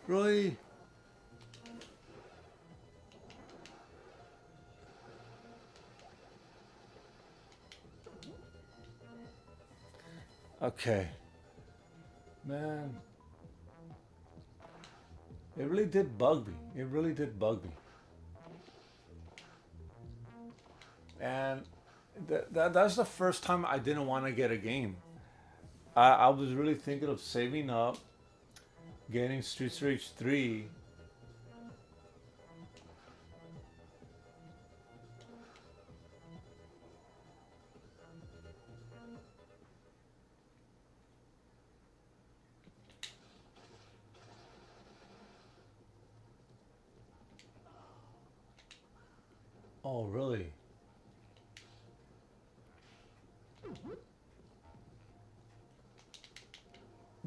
Really? Okay. Man. It really did bug me. It really did bug me. And that's the first time I didn't want to get a game. I was really thinking of saving up, getting Street Rage 3. Oh, really?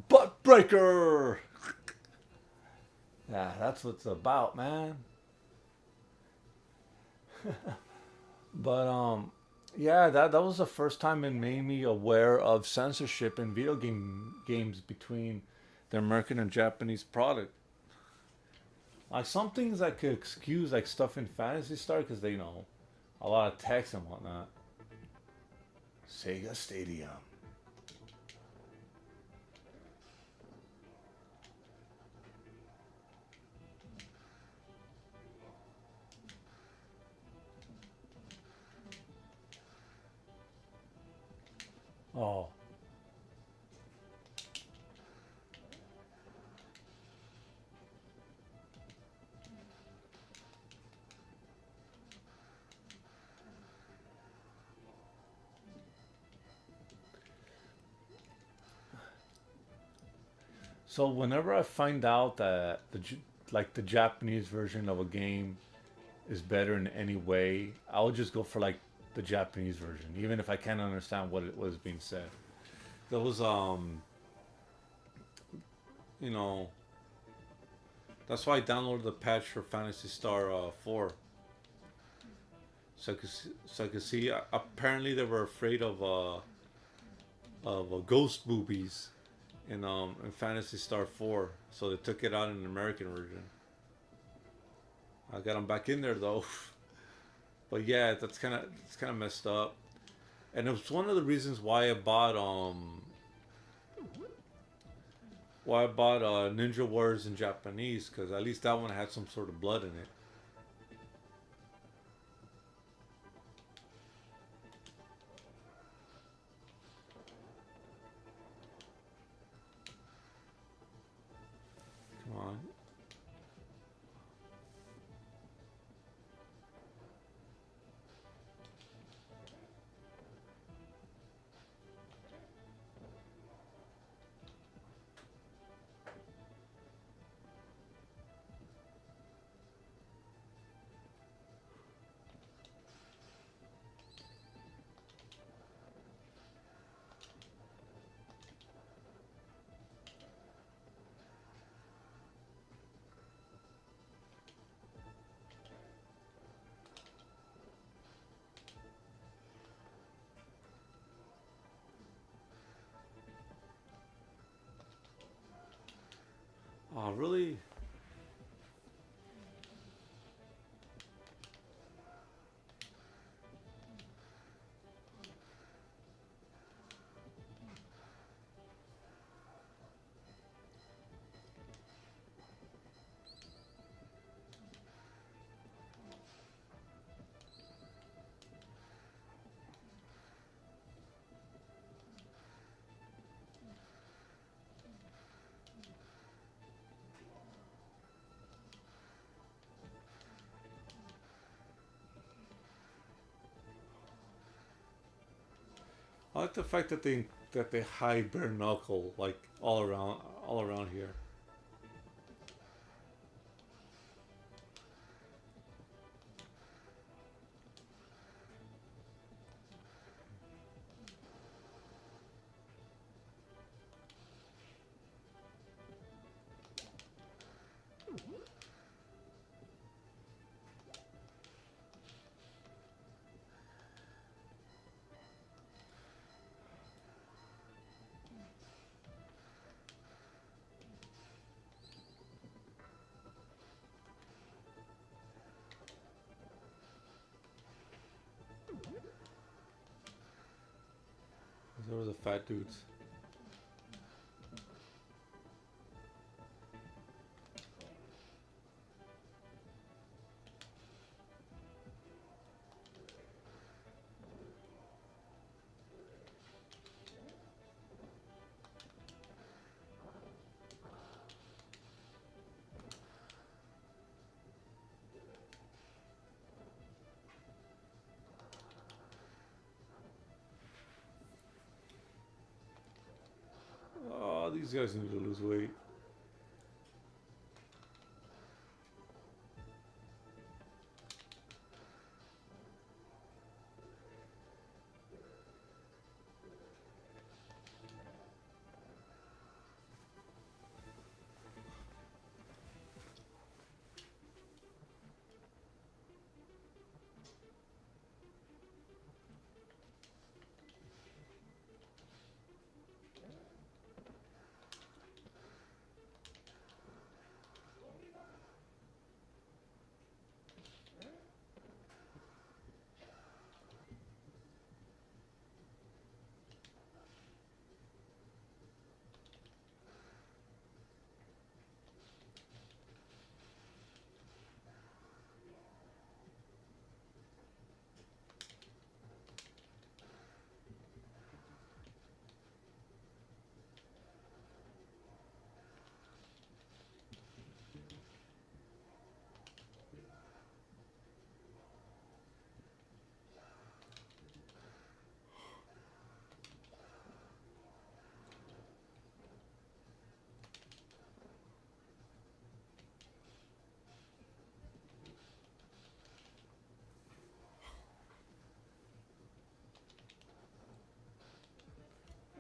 Butt breaker! Yeah, that's what it's about, man. But yeah, that was the first time it made me aware of censorship in video games between the American and Japanese product. Like some things I could excuse, like stuff in Fantasy Star, because they know a lot of text and whatnot. Sega Stadium. Oh, so whenever I find out that like the Japanese version of a game is better in any way, I'll just go for like the Japanese version, even if I can't understand what it was being said. There was you know, that's why I downloaded the patch for Fantasy Star 4, so I could see. Apparently, they were afraid of ghost boobies in Fantasy Star 4, so they took it out in the American version. I got them back in there though, but yeah, it's kind of messed up, and it was one of the reasons why I bought Ninja Warriors in Japanese, because at least that one had some sort of blood in it. Come on. Oh, really? I like the fact that they hide bare knuckle like all around here. Those are the fat dudes. Oh, these guys need to lose weight.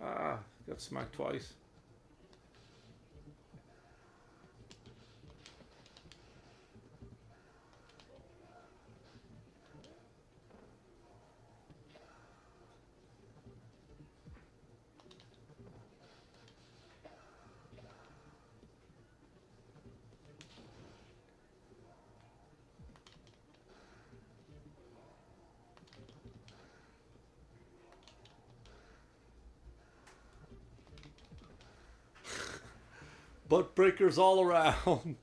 Ah, got smacked twice. Butt breakers all around.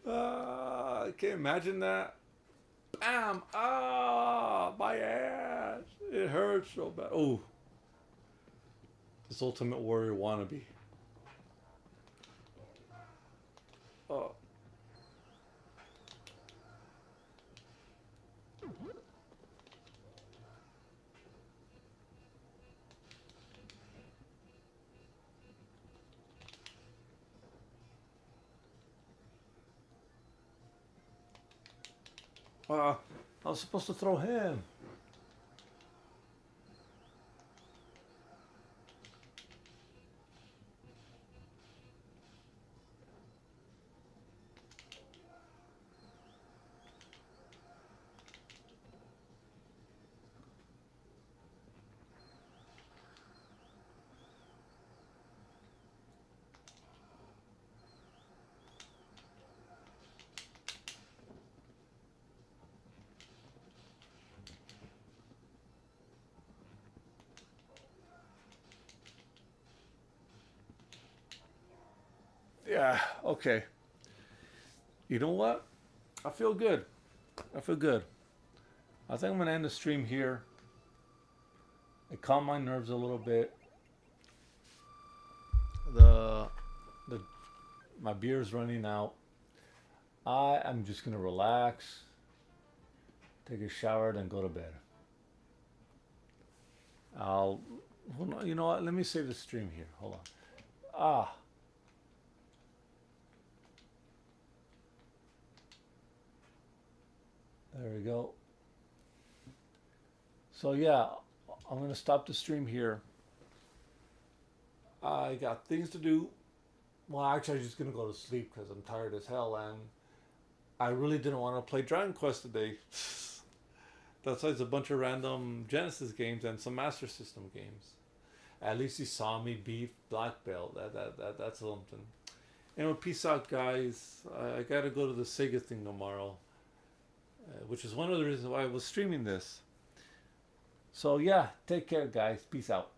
I can't imagine that. Bam! Ah, my ass. It hurts so bad. Oh, this Ultimate Warrior wannabe. Oh. I was supposed to throw him. Yeah, okay. You know what? I feel good. I feel good. I think I'm gonna end the stream here. It calmed my nerves a little bit. The the my beer's running out. I am just gonna relax, take a shower, then go to bed. I'll, hold on, you know what? Let me save the stream here. Hold on. Ah, there we go. So yeah, I'm gonna stop the stream here. I got things to do. Well, actually, I'm just gonna go to sleep because I'm tired as hell, and I really didn't want to play Dragon Quest today. That's why it's a bunch of random Genesis games and some Master System games. At least you saw me beat Black Belt. That's something. Anyway, peace out, guys. I gotta go to the Sega thing tomorrow, which is one of the reasons why I was streaming this. So yeah, take care, guys. Peace out.